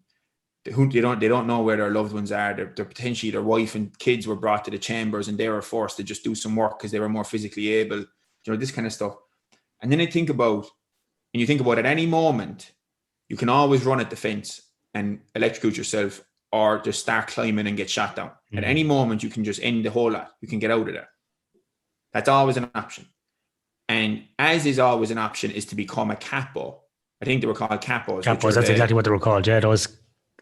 Speaker 1: they don't know where their loved ones are. They're potentially, their wife and kids were brought to the chambers and they were forced to just do some work because they were more physically able, this kind of stuff. And then you think about at any moment, you can always run at the fence and electrocute yourself or just start climbing and get shot down. Mm-hmm. At any moment, you can just end the whole lot. You can get out of there. That's always an option. And as is always an option is to become a capo. I think they were called capos.
Speaker 2: Capos, that's exactly what they were called. Yeah,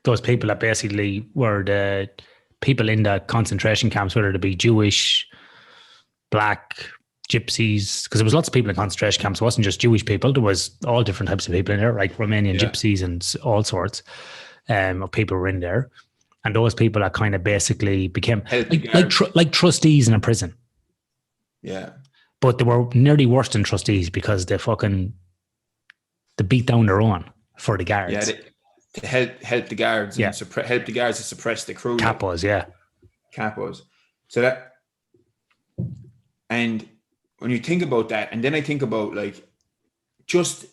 Speaker 2: those people that basically were the people in the concentration camps, whether they be Jewish, black, gypsies, because there was lots of people in concentration camps. It wasn't just Jewish people. There was all different types of people in there, like Romanian gypsies and all sorts of people were in there. And those people that kind of basically became like trustees in a prison.
Speaker 1: Yeah.
Speaker 2: But they were nearly worse than trustees because they beat down their own for the guards.
Speaker 1: Yeah, to help the guards and help the guards to suppress the crew.
Speaker 2: Capos, yeah.
Speaker 1: Capos. So And when you think about that, and then I think about like just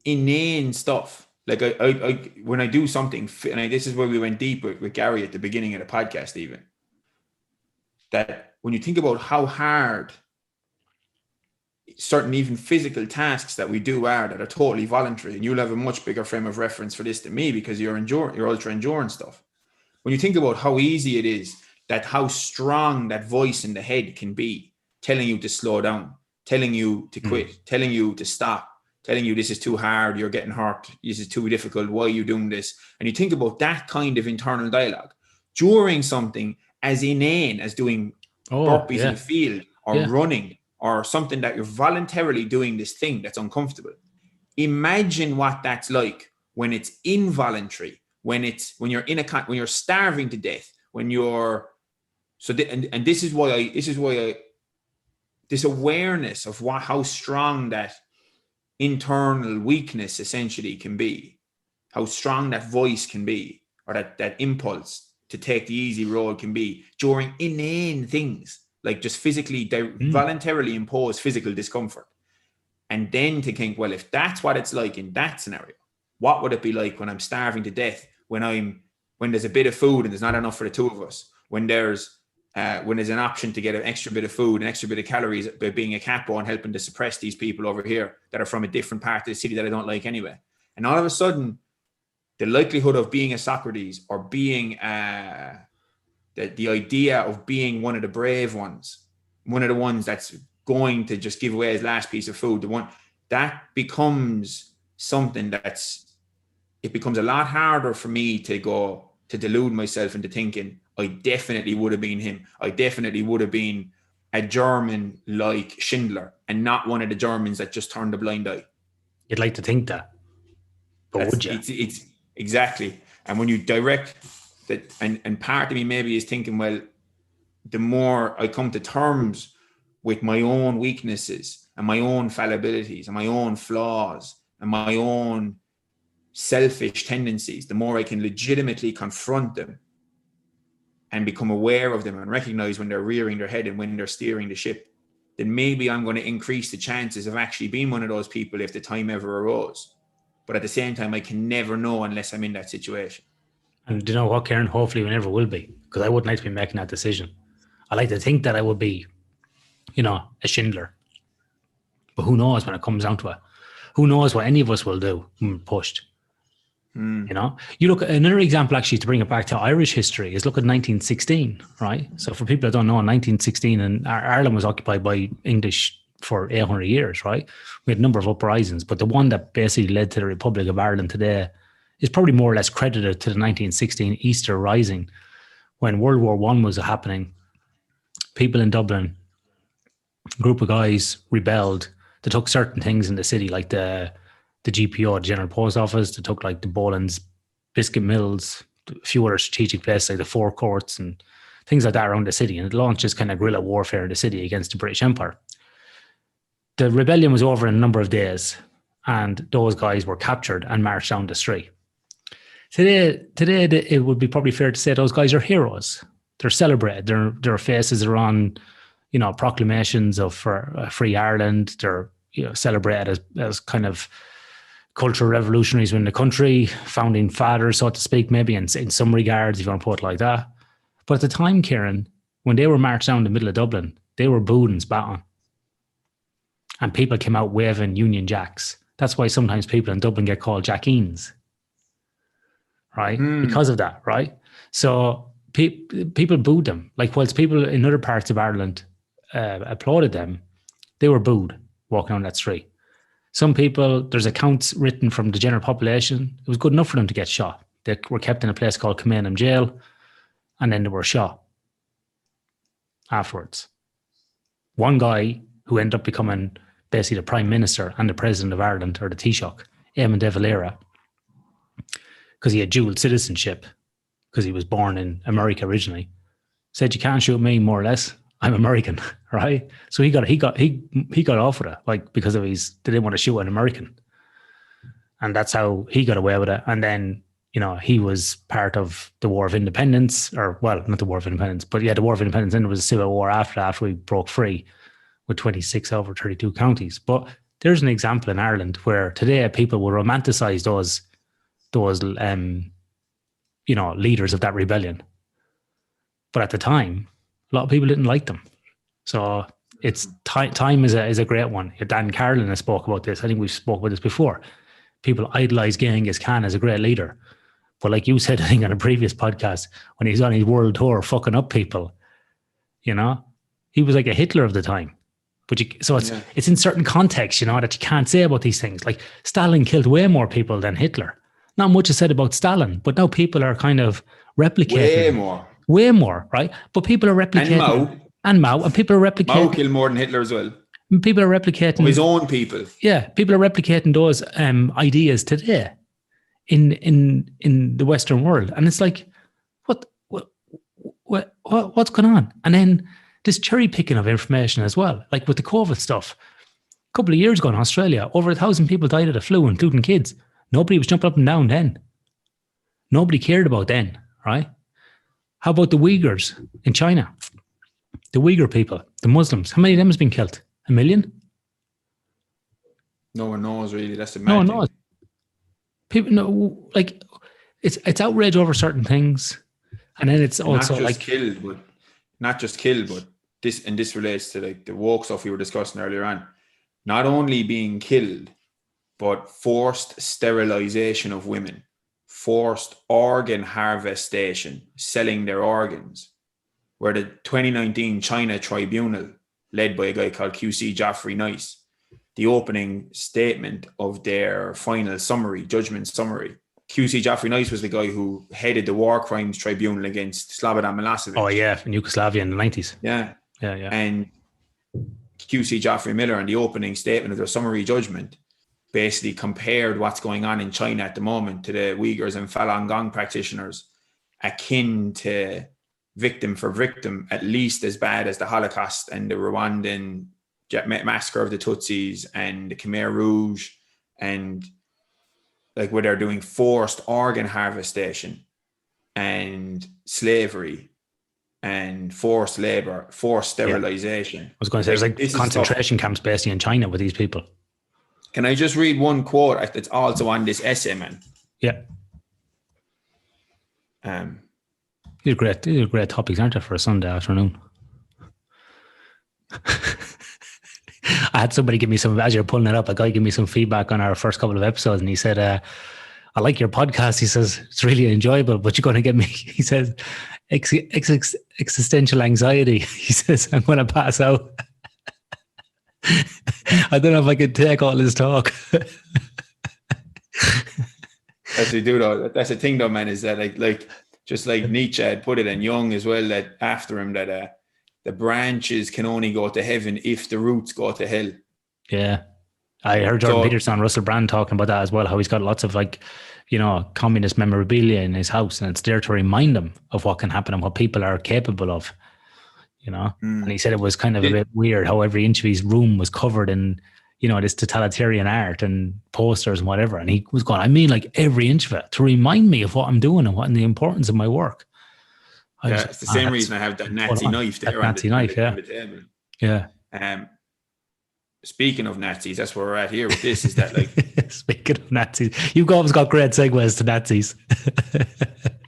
Speaker 1: inane stuff. Like I when I do something, and this is where we went deep with Gary at the beginning of the podcast, even that when you think about how hard certain even physical tasks that we do are that are totally voluntary, and you'll have a much bigger frame of reference for this than me because you're ultra endurance stuff. When you think about how easy it is, that how strong that voice in the head can be, telling you to slow down, telling you to quit, telling you to stop, telling you this is too hard, you're getting hurt, this is too difficult, why are you doing this? And you think about that kind of internal dialogue during something as inane as doing burpees in the field or running or something that you're voluntarily doing this thing that's uncomfortable. Imagine what that's like when it's involuntary, when you're starving to death, when you're and this is why this awareness of how strong that internal weakness essentially can be, how strong that voice can be, or that impulse to take the easy road can be during inane things, like just physically, voluntarily impose physical discomfort. And then to think, well, if that's what it's like in that scenario, what would it be like when I'm starving to death, when there's a bit of food and there's not enough for the two of us, when there's an option to get an extra bit of food, an extra bit of calories by being a capo and helping to suppress these people over here that are from a different part of the city that I don't like anyway. And all of a sudden, the likelihood of being a Socrates or being the idea of being one of the brave ones, one of the ones that's going to just give away his last piece of food, the one that becomes something it becomes a lot harder for me to delude myself into thinking I definitely would have been him. I definitely would have been a German like Schindler and not one of the Germans that just turned a blind eye.
Speaker 2: You'd like to think that, but would you?
Speaker 1: It's exactly. And when you direct that, and part of me maybe is thinking, well, the more I come to terms with my own weaknesses and my own fallibilities and my own flaws and my own selfish tendencies, the more I can legitimately confront them and become aware of them and recognize when they're rearing their head and when they're steering the ship, then maybe I'm going to increase the chances of actually being one of those people if the time ever arose. But at the same time, I can never know unless I'm in that situation.
Speaker 2: And do you know what, Ciaran? Hopefully we never will be, because I wouldn't like to be making that decision. I like to think that I would be, a Schindler. But who knows when it comes down to it? Who knows what any of us will do when we're pushed? You look at another example, actually, to bring it back to Irish history, is look at 1916, right? So for people that don't know, in 1916, and Ireland was occupied by English for 800 years, right? We had a number of uprisings, but the one that basically led to the Republic of Ireland today is probably more or less credited to the 1916 Easter Rising, when World War I was happening. People in Dublin, a group of guys rebelled. They took certain things in the city, like the GPO, the General Post Office. They took like the Boland's biscuit mills, a few other strategic places like the Four Courts and things like that around the city. And it launched this kind of guerrilla warfare in the city against the British Empire. The rebellion was over in a number of days, and those guys were captured and marched down the street. Today, it would be probably fair to say those guys are heroes. They're celebrated. Their faces are on, proclamations of for free Ireland. They're celebrated as kind of cultural revolutionaries in the country, founding fathers, so to speak, maybe in some regards, if you want to put it like that. But at the time, Ciaran, when they were marched down the middle of Dublin, they were booed and spat on. And people came out waving Union Jacks. That's why sometimes people in Dublin get called Jackeens, right? Because of that, right? So people booed them. Like, whilst people in other parts of Ireland applauded them, they were booed walking on that street. Some people, there's accounts written from the general population. It was good enough for them to get shot. They were kept in a place called Kilmainham Jail, and then they were shot afterwards. One guy who ended up becoming basically the Prime Minister and the President of Ireland, or the Taoiseach, Eamon de Valera, because he had dual citizenship, because he was born in America originally, said, "You can't shoot me, more or less. I'm American," right? So he got off with it, like, because of they didn't want to shoot an American, and that's how he got away with it. And then he was part of the War of Independence, or, well, not the War of Independence, but yeah, the War of Independence, and there was a civil war after we broke free with 26 over 32 counties. But there's an example in Ireland where today people will romanticize those leaders of that rebellion. But at the time, a lot of people didn't like them. So it's time is a great one. Dan Carlin has spoke about this. I think we've spoke about this before. People idolize Genghis Khan as a great leader. But like you said, I think on a previous podcast, when he's on his world tour fucking up people, he was like a Hitler of the time. But it's in certain contexts, that you can't say about these things. Like Stalin killed way more people than Hitler. Not much is said about Stalin, but now people are kind of replicating. Way more, right? But people are replicating. And Mao. And people are replicating.
Speaker 1: Mao killed more than Hitler as well.
Speaker 2: People are replicating.
Speaker 1: His own people.
Speaker 2: Yeah, people are replicating those ideas today in the Western world. And it's like, what's going on? And then this cherry picking of information as well, like with the COVID stuff. A couple of years ago in Australia, over 1,000 people died of the flu, including kids. Nobody was jumping up and down then. Nobody cared about then, right? How about the Uyghurs in China? The Uyghur people, the Muslims. How many of them has been killed? 1 million?
Speaker 1: No one knows really. That's the
Speaker 2: no one knows. People know, like, it's outrage over certain things, and then it's also
Speaker 1: not just killed, but this relates to like the woke stuff we were discussing earlier on. Not only being killed, but forced sterilization of women, forced organ harvestation, selling their organs. Where the 2019 China tribunal, led by a guy called QC Geoffrey Nice, the opening statement of their final judgment summary. QC Geoffrey Nice was the guy who headed the war crimes tribunal against Slobodan Milosevic.
Speaker 2: Oh yeah, in Yugoslavia in the 90s.
Speaker 1: Yeah.
Speaker 2: Yeah.
Speaker 1: And QC Geoffrey Miller, in the opening statement of their summary judgment, basically compared what's going on in China at the moment to the Uyghurs and Falun Gong practitioners, akin to victim for victim, at least as bad as the Holocaust and the Rwandan massacre of the Tutsis and the Khmer Rouge, and like where they're doing forced organ harvestation and slavery and forced labor, forced sterilization.
Speaker 2: I was going to say, there's like concentration camps basically in China with these people.
Speaker 1: Can I just read one quote that's also on this essay, man?
Speaker 2: Yeah. These are great topics, aren't they, for a Sunday afternoon? I had somebody give me some, as you're pulling it up, a guy give me some feedback on our first couple of episodes, and he said, I like your podcast. He says, it's really enjoyable, but you're going to get me, he says, existential anxiety. He says, I'm going to pass out. I don't know if I can take all this talk.
Speaker 1: As we do though, that's the thing though, man, is that like just like Nietzsche had put it, and Jung as well, that after him, that the branches can only go to heaven if the roots go to hell.
Speaker 2: Yeah. I heard Jordan Peterson, Russell Brand talking about that as well, how he's got lots of communist memorabilia in his house, and it's there to remind him of what can happen and what people are capable of, And he said it was kind of a bit weird how every inch of his room was covered in, this totalitarian art and posters and whatever. And he was going, I mean, like every inch of it to remind me of what I'm doing and the importance of my work.
Speaker 1: It's the same reason I have that Nazi knife there on the table.
Speaker 2: Yeah.
Speaker 1: Speaking of Nazis, that's where we're at here with this, is that like...
Speaker 2: Speaking of Nazis, you've always got great segues to Nazis.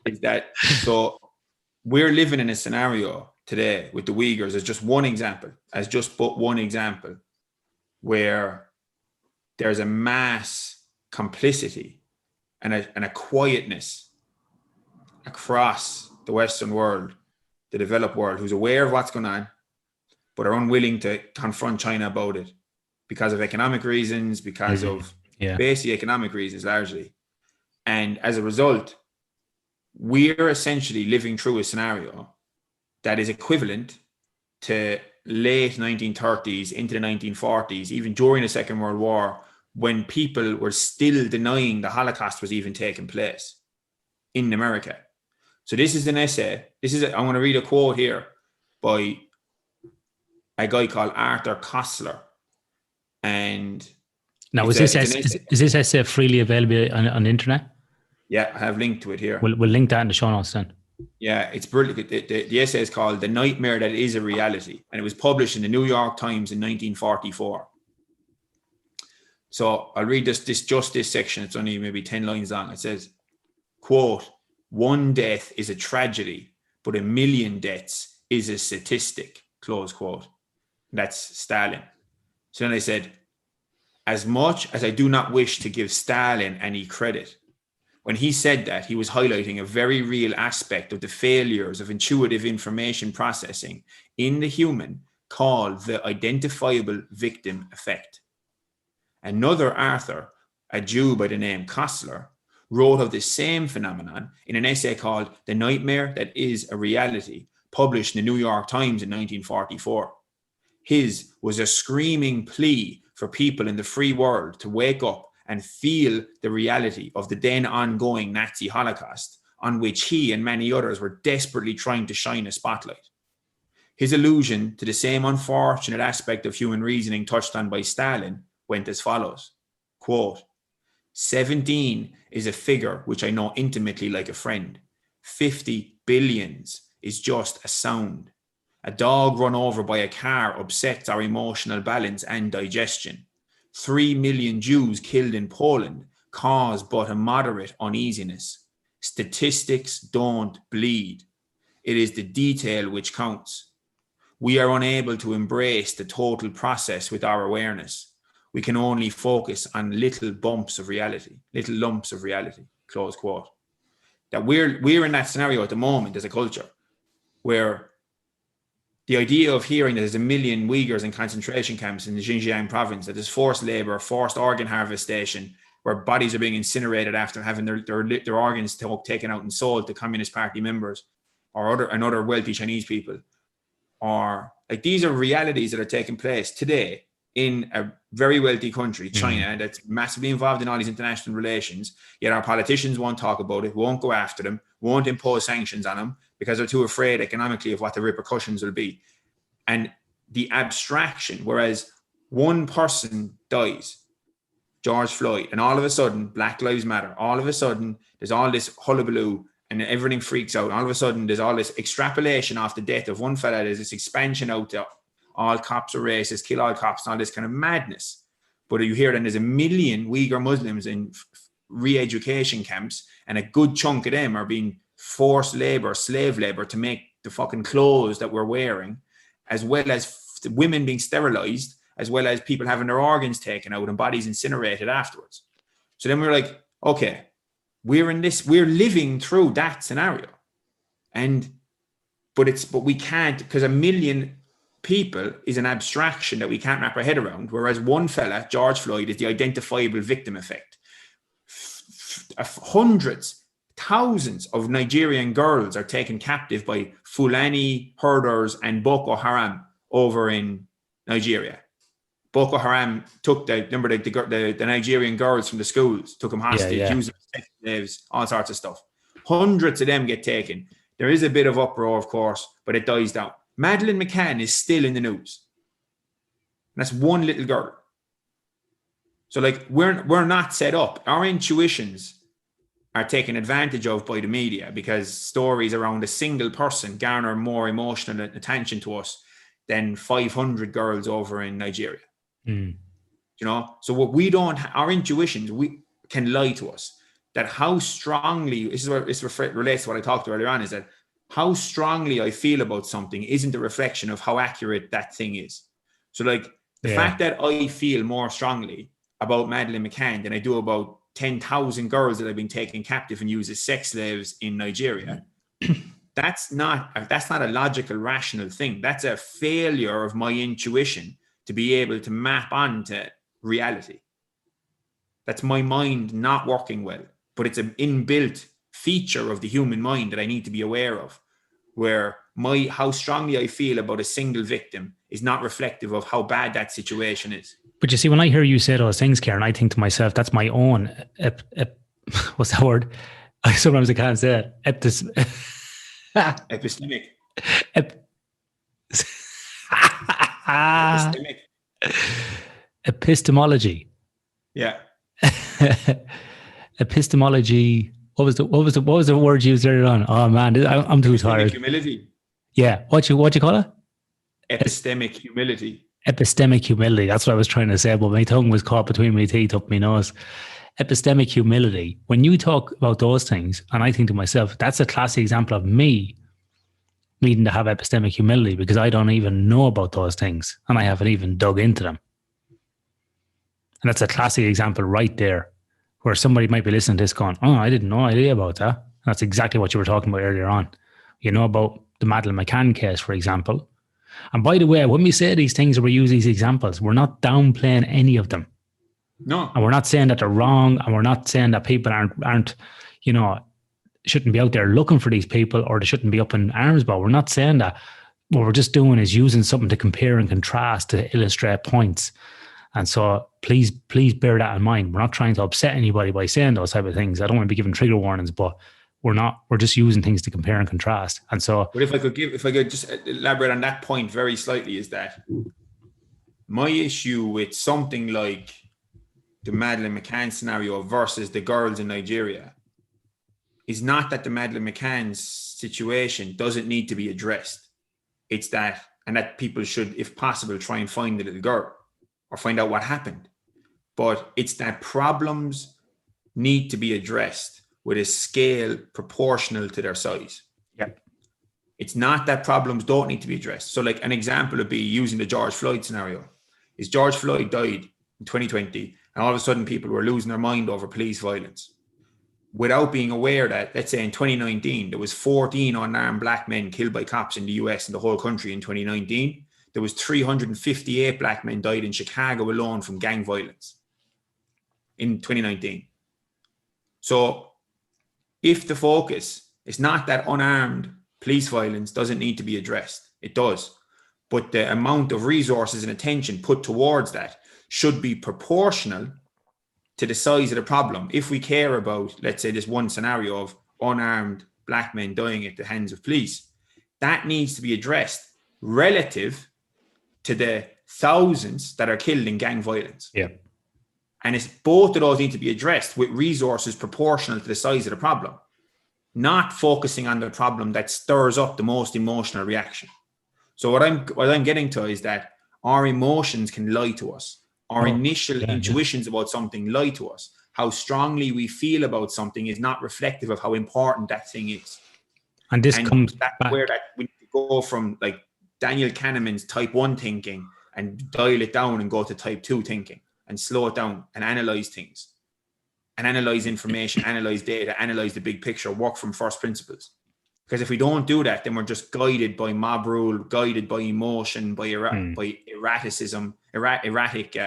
Speaker 1: Is that, so we're living in a scenario today with the Uyghurs as just one example, where there's a mass complicity and a quietness across the Western world, the developed world, who's aware of what's going on, but are unwilling to confront China about it because of economic reasons, because of basic economic reasons largely. And as a result, we're essentially living through a scenario that is equivalent to late 1930s into the 1940s, even during the Second World War, when people were still denying the Holocaust was even taking place in America. So this is an essay. I'm going to read a quote here by a guy called Arthur Koestler. And
Speaker 2: now, is this essay freely available on the internet?
Speaker 1: Yeah, I have linked to it here.
Speaker 2: We'll link that in the show notes then.
Speaker 1: Yeah, it's brilliant. The essay is called "The Nightmare That Is a Reality," and it was published in the New York Times in 1944. So I'll read this section. It's only maybe 10 lines long. It says, quote, "One death is a tragedy, but 1,000,000 deaths is a statistic," close quote. That's Stalin. So then I said, as much as I do not wish to give Stalin any credit, when he said that, he was highlighting a very real aspect of the failures of intuitive information processing in the human called the identifiable victim effect. Another author, a Jew by the name Kostler, wrote of the same phenomenon in an essay called "The Nightmare That Is a Reality," published in the New York Times in 1944. His was a screaming plea for people in the free world to wake up and feel the reality of the then ongoing Nazi Holocaust, on which he and many others were desperately trying to shine a spotlight. His allusion to the same unfortunate aspect of human reasoning touched on by Stalin went as follows, quote, 17 is a figure which I know intimately like a friend. 50 billions is just a sound. A dog run over by a car upsets our emotional balance and digestion. 3 million Jews killed in Poland cause but a moderate uneasiness. Statistics don't bleed. It is the detail which counts. We are unable to embrace the total process with our awareness. We can only focus on little lumps of reality, close quote. That we're in that scenario at the moment as a culture where the idea of hearing that there's 1,000,000 Uyghurs in concentration camps in the Xinjiang province, that there's forced labor, forced organ harvestation, where bodies are being incinerated after having their organs taken out and sold to Communist Party members or other wealthy Chinese people, or like these are realities that are taking place today in a very wealthy country, China, that's massively involved in all these international relations, yet our politicians won't talk about it, won't go after them, won't impose sanctions on them because they're too afraid economically of what the repercussions will be. And the abstraction, whereas one person dies, George Floyd, and all of a sudden, Black Lives Matter, all of a sudden, there's all this hullabaloo and everything freaks out. All of a sudden, there's all this extrapolation off the death of one fella, there's this expansion out to all cops are racist, kill all cops, and all this kind of madness. But you hear then there's 1,000,000 Uyghur Muslims in re-education camps, and a good chunk of them are being forced labor, slave labor, to make the fucking clothes that we're wearing, as well as women being sterilized, as well as people having their organs taken out and bodies incinerated afterwards. So then we're like, okay, we're living through that scenario. But we can't, because 1,000,000 people is an abstraction that we can't wrap our head around, whereas one fella, George Floyd, is the identifiable victim effect. Hundreds, thousands of Nigerian girls are taken captive by Fulani herders and Boko Haram over in Nigeria. Boko Haram took the Nigerian girls from the schools, took them hostage, used them as sex slaves, all sorts of stuff. Hundreds of them get taken. There is a bit of uproar, of course, but it dies down. Madeleine McCann is still in the news. And that's one little girl. So like we're not set up. Our intuitions are taken advantage of by the media because stories around a single person garner more emotional attention to us than 500 girls over in Nigeria. You know, so what we don't, our intuitions, we can lie to us. That how strongly, this is where this relates to what I talked to earlier on, is that how strongly I feel about something isn't a reflection of how accurate that thing is. So like the fact that I feel more strongly about Madeleine McCann than I do about 10,000 girls that have been taken captive and used as sex slaves in Nigeria, that's not a logical, rational thing. That's a failure of my intuition to be able to map onto reality. That's my mind not working well, but it's an inbuilt feature of the human mind that I need to be aware of, where how strongly I feel about a single victim is not reflective of how bad that situation is.
Speaker 2: But you see, when I hear you say those things, Ciaran, I think to myself, that's my own, what's that word? Sometimes I can't say it.
Speaker 1: Epistemic.
Speaker 2: Epistemology.
Speaker 1: Yeah.
Speaker 2: Epistemology what was the word used earlier on? Oh man, I'm too
Speaker 1: Epistemic
Speaker 2: tired.
Speaker 1: humility.
Speaker 2: Yeah, what you call it?
Speaker 1: Epistemic humility.
Speaker 2: Epistemic humility. That's what I was trying to say, but my tongue was caught between my teeth up my nose. Epistemic humility. When you talk about those things, and I think to myself, that's a classic example of me needing to have epistemic humility because I don't even know about those things and I haven't even dug into them. And that's a classic example right there where somebody might be listening to this going, oh, I didn't know idea about that. And that's exactly what you were talking about earlier on. You know about the Madeleine McCann case, for example. And by the way, when we say these things or we use these examples, we're not downplaying any of them.
Speaker 1: No.
Speaker 2: And we're not saying that they're wrong, and we're not saying that people aren't, shouldn't be out there looking for these people or they shouldn't be up in arms about. We're not saying that. What we're just doing is using something to compare and contrast to illustrate points. And so please bear that in mind. We're not trying to upset anybody by saying those type of things. I don't want to be giving trigger warnings, but we're just using things to compare and contrast. And so,
Speaker 1: but if I could just elaborate on that point very slightly, is that my issue with something like the Madeleine McCann scenario versus the girls in Nigeria is not that the Madeleine McCann situation doesn't need to be addressed. It's that, and that people should, if possible, try and find the little girl or find out what happened. But it's that problems need to be addressed with a scale proportional to their size.
Speaker 2: Yep.
Speaker 1: It's not that problems don't need to be addressed. So like an example would be using the George Floyd scenario. Is George Floyd died in 2020 and all of a sudden people were losing their mind over police violence without being aware that, let's say in 2019, there was 14 unarmed black men killed by cops in the US and the whole country in 2019. There was 358 black men died in Chicago alone from gang violence in 2019. So if the focus is not that unarmed police violence doesn't need to be addressed, it does. But the amount of resources and attention put towards that should be proportional to the size of the problem. If we care about, let's say, this one scenario of unarmed black men dying at the hands of police, that needs to be addressed relative to the thousands that are killed in gang violence.
Speaker 2: Yeah.
Speaker 1: And it's both of those need to be addressed with resources proportional to the size of the problem, not focusing on the problem that stirs up the most emotional reaction. So what I'm getting to is that our emotions can lie to us. Our initial intuitions about something lie to us. How strongly we feel about something is not reflective of how important that thing is.
Speaker 2: And this comes
Speaker 1: back
Speaker 2: back
Speaker 1: where that we go from like Daniel Kahneman's type 1 thinking and dial it down and go to type 2 thinking and slow it down and analyze things and analyze information, analyze data, analyze the big picture, work from first principles. Because if we don't do that, then we're just guided by mob rule, guided by emotion, by erraticism, erratic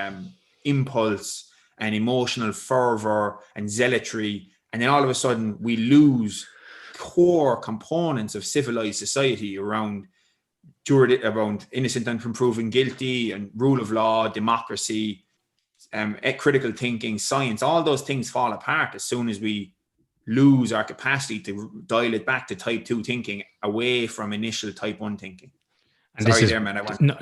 Speaker 1: impulse and emotional fervor and zealotry. And then all of a sudden we lose core components of civilized society around innocent until proven guilty and rule of law, democracy, critical thinking, science. All those things fall apart as soon as we lose our capacity to dial it back to type 2 thinking away from initial type 1 thinking.
Speaker 2: And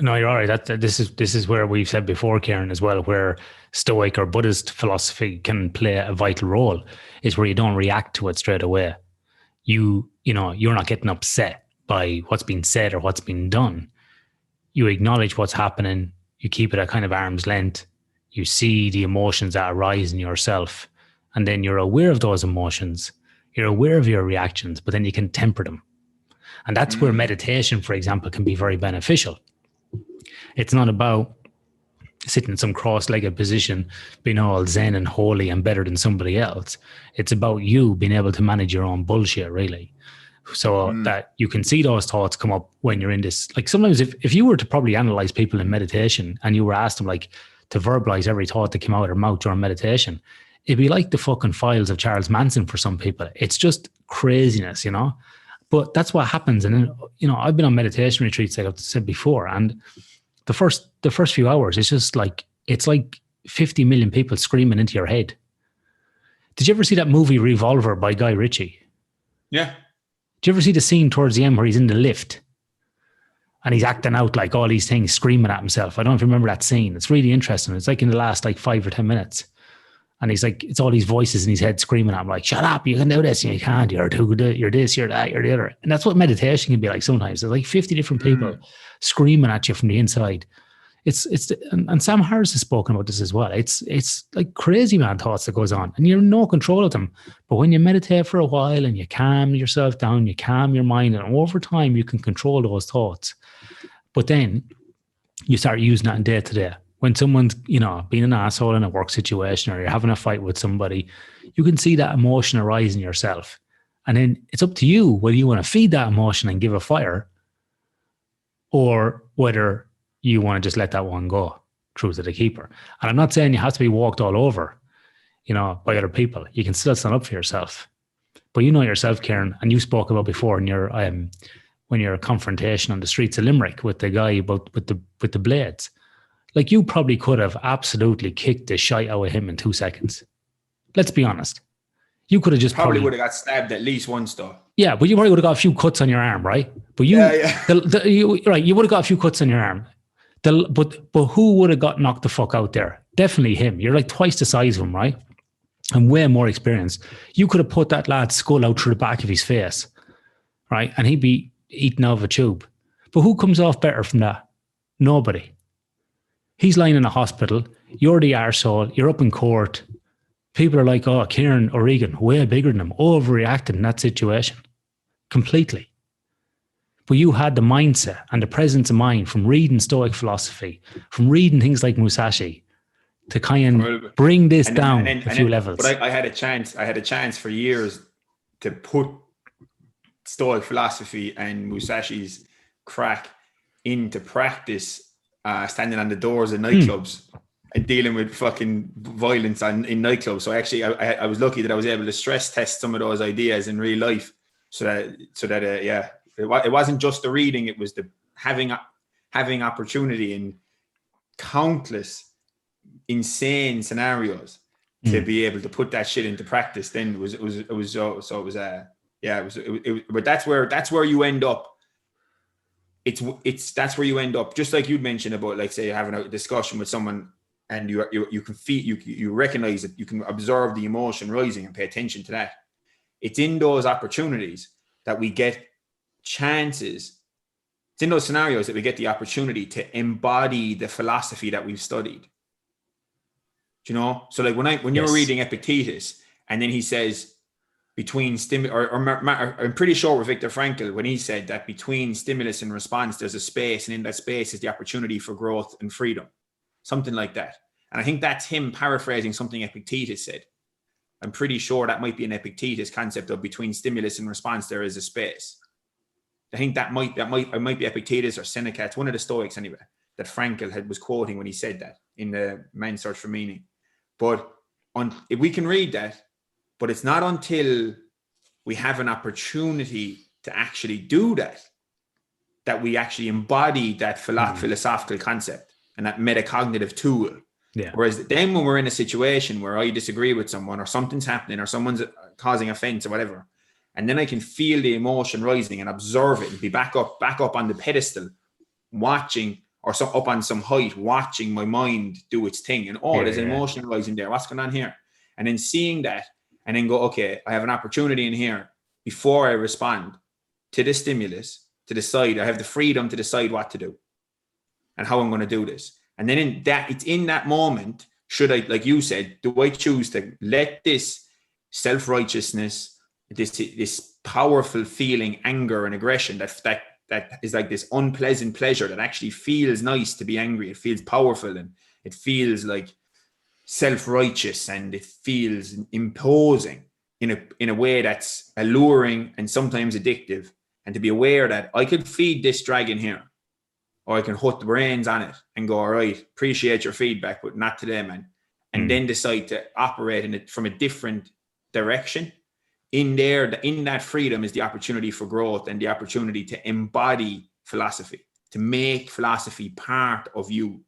Speaker 2: no, you're all right. This is where we've said before, Ciaran, as well, where Stoic or Buddhist philosophy can play a vital role is where you don't react to it straight away. You're not getting upset by what's been said or what's been done. You acknowledge what's happening. You keep it at kind of arm's length. You see the emotions that arise in yourself. And then you're aware of those emotions. You're aware of your reactions, but then you can temper them. And that's where meditation, for example, can be very beneficial. It's not about sitting in some cross-legged position, being all zen and holy and better than somebody else. It's about you being able to manage your own bullshit, really. So that you can see those thoughts come up when you're in this. Like sometimes if you were to probably analyze people in meditation and you were asked them like to verbalize every thought that came out of their mouth during meditation, it'd be like the fucking files of Charles Manson for some people. It's just craziness, But that's what happens. And then, I've been on meditation retreats, like I've said before, and the first few hours, it's like 50 million people screaming into your head. Did you ever see that movie Revolver by Guy Ritchie?
Speaker 1: Yeah.
Speaker 2: Did you ever see the scene towards the end where he's in the lift and he's acting out like all these things, screaming at himself? I don't know if you remember that scene. It's really interesting. It's like in the last 5 or 10 minutes. And he's like, it's all these voices in his head screaming at him like, shut up, you can do this, and you can't, you're too good, you're this, you're that, you're the other. And that's what meditation can be like sometimes. There's like 50 different people screaming at you from the inside. And Sam Harris has spoken about this as well. It's like crazy man thoughts that goes on, and you're in no control of them. But when you meditate for a while and you calm yourself down, you calm your mind, and over time you can control those thoughts. But then you start using that in day to day. When someone's, being an asshole in a work situation, or you're having a fight with somebody, you can see that emotion arise in yourself. And then it's up to you whether you want to feed that emotion and give a fire, or whether you want to just let that one go, true to the keeper. And I'm not saying you have to be walked all over, by other people. You can still stand up for yourself. But you know yourself, Ciaran, and you spoke about before in your when your confrontation on the streets of Limerick with the guy about with the blades. Like, you probably could have absolutely kicked the shite out of him in 2 seconds. Let's be honest. You could have just
Speaker 1: probably would have got stabbed at least once, though.
Speaker 2: Yeah, but you probably would have got a few cuts on your arm, right? But you would have got a few cuts on your arm. But who would have got knocked the fuck out there? Definitely him. You're like twice the size of him, right? And way more experience. You could have put that lad's skull out through the back of his face, right? And he'd be eaten out of a tube. But who comes off better from that? Nobody. He's lying in a hospital. You're the arsehole. You're up in court. People are like, oh, Ciaran O'Regan, way bigger than him, overreacting in that situation. Completely. But you had the mindset and the presence of mind from reading Stoic philosophy, from reading things like Musashi, to kind of bring this down a few levels.
Speaker 1: But I had a chance for years to put Stoic philosophy and Musashi's crack into practice, standing on the doors of nightclubs and dealing with fucking violence in nightclubs. So actually, I was lucky that I was able to stress test some of those ideas in real life, so that it wasn't just the reading; it was the having opportunity in countless insane scenarios to be able to put that shit into practice. Then but that's where you end up. That's where you end up, just like you'd mentioned about, like, say, having a discussion with someone and you can feel, you recognize that you can observe the emotion rising and pay attention to that. It's in those opportunities that we get chances. It's in those scenarios that we get the opportunity to embody the philosophy that we've studied. So like when you're reading Epictetus, and then he says, between I'm pretty sure with Viktor Frankl, when he said that between stimulus and response, there's a space, and in that space is the opportunity for growth and freedom, something like that. And I think that's him paraphrasing something Epictetus said. I'm pretty sure that might be an Epictetus concept of between stimulus and response, there is a space. I think it might be Epictetus or Seneca. It's one of the Stoics anyway, that Frankl was quoting when he said that in the Man's Search for Meaning. But if we can read that, but it's not until we have an opportunity to actually do that we actually embody that philosophical concept and that metacognitive tool. Yeah. Whereas then when we're in a situation where I disagree with someone, or something's happening, or someone's causing offense or whatever, and then I can feel the emotion rising and observe it and be back up on the pedestal, watching, or up on some height, watching my mind do its thing. And there's an emotion rising there. What's going on here? And then seeing that, and then go, okay, I have an opportunity in here before I respond to the stimulus to decide. I have the freedom to decide what to do and how I'm going to do this. And then it's in that moment, should I, like you said, do I choose to let this self-righteousness, this powerful feeling, anger and aggression that is like this unpleasant pleasure that actually feels nice to be angry. It feels powerful, and it feels like self-righteous, and it feels imposing in a way that's alluring and sometimes addictive. And to be aware that I could feed this dragon here, or I can hut the brains on it and go, all right, appreciate your feedback, but not today, man. And then decide to operate in it from a different direction. In that freedom is the opportunity for growth and the opportunity to embody philosophy, to make philosophy part of you,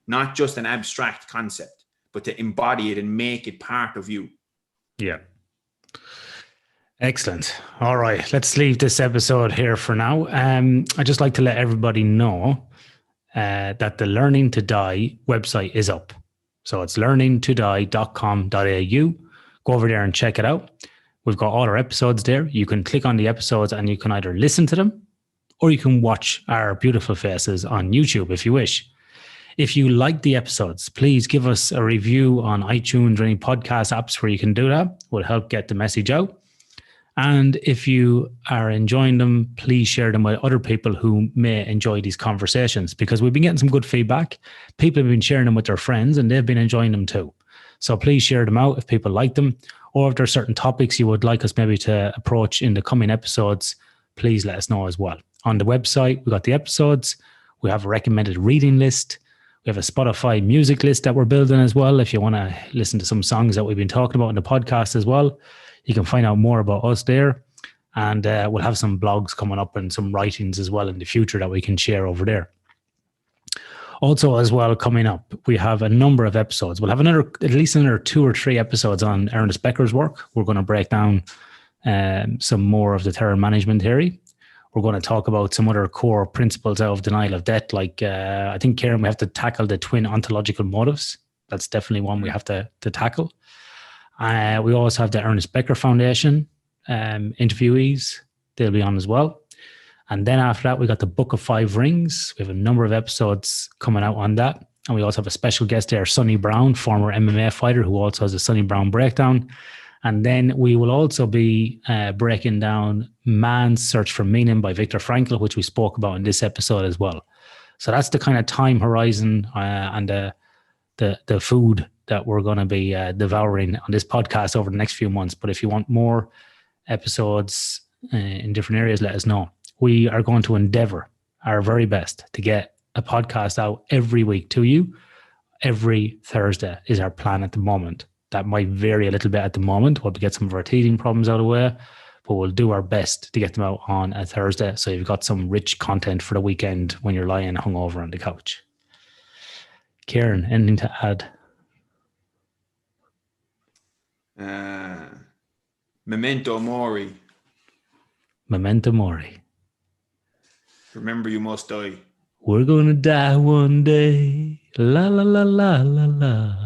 Speaker 1: not just an abstract concept, but to embody it and make it part of you.
Speaker 2: Yeah. Excellent. All right. Let's leave this episode here for now. I'd just like to let everybody know that the Learning to Die website is up. So it's learningtodie.com.au. Go over there and check it out. We've got all our episodes there. You can click on the episodes and you can either listen to them or you can watch our beautiful faces on YouTube if you wish. If you like the episodes, please give us a review on iTunes or any podcast apps where you can do that. It will help get the message out. And if you are enjoying them, please share them with other people who may enjoy these conversations, because we've been getting some good feedback. People have been sharing them with their friends and they've been enjoying them too. So please share them out if people like them, or if there are certain topics you would like us maybe to approach in the coming episodes, please let us know as well. On the website, we got the episodes. We have a recommended reading list. We have a Spotify music list that we're building as well. If you want to listen to some songs that we've been talking about in the podcast as well, you can find out more about us there. And we'll have some blogs coming up and some writings as well in the future that we can share over there. Also, as well, coming up, we have a number of episodes. We'll have at least another 2 or 3 episodes on Ernest Becker's work. We're going to break down some more of the terror management theory. We're going to talk about some other core principles of denial of death. Like, I think, Ciaran, we have to tackle the twin ontological motives. That's definitely one we have to tackle. We also have the Ernest Becker Foundation interviewees. They'll be on as well. And then after that, we got the Book of 5 Rings. We have a number of episodes coming out on that. And we also have a special guest there, Sonny Brown, former MMA fighter, who also has a Sonny Brown breakdown. And then we will also be breaking down Man's Search for Meaning by Viktor Frankl, which we spoke about in this episode as well. So that's the kind of time horizon and the food that we're going to be devouring on this podcast over the next few months. But if you want more episodes in different areas, let us know. We are going to endeavor our very best to get a podcast out every week to you. Every Thursday is our plan at the moment. That might vary a little bit at the moment. We'll get some of our teething problems out of the way, but we'll do our best to get them out on a Thursday. So you've got some rich content for the weekend when you're lying hungover on the couch. Ciaran, anything to add?
Speaker 1: Memento mori.
Speaker 2: Memento mori.
Speaker 1: Remember, you must die.
Speaker 2: We're going to die one day. La, la, la, la, la, la.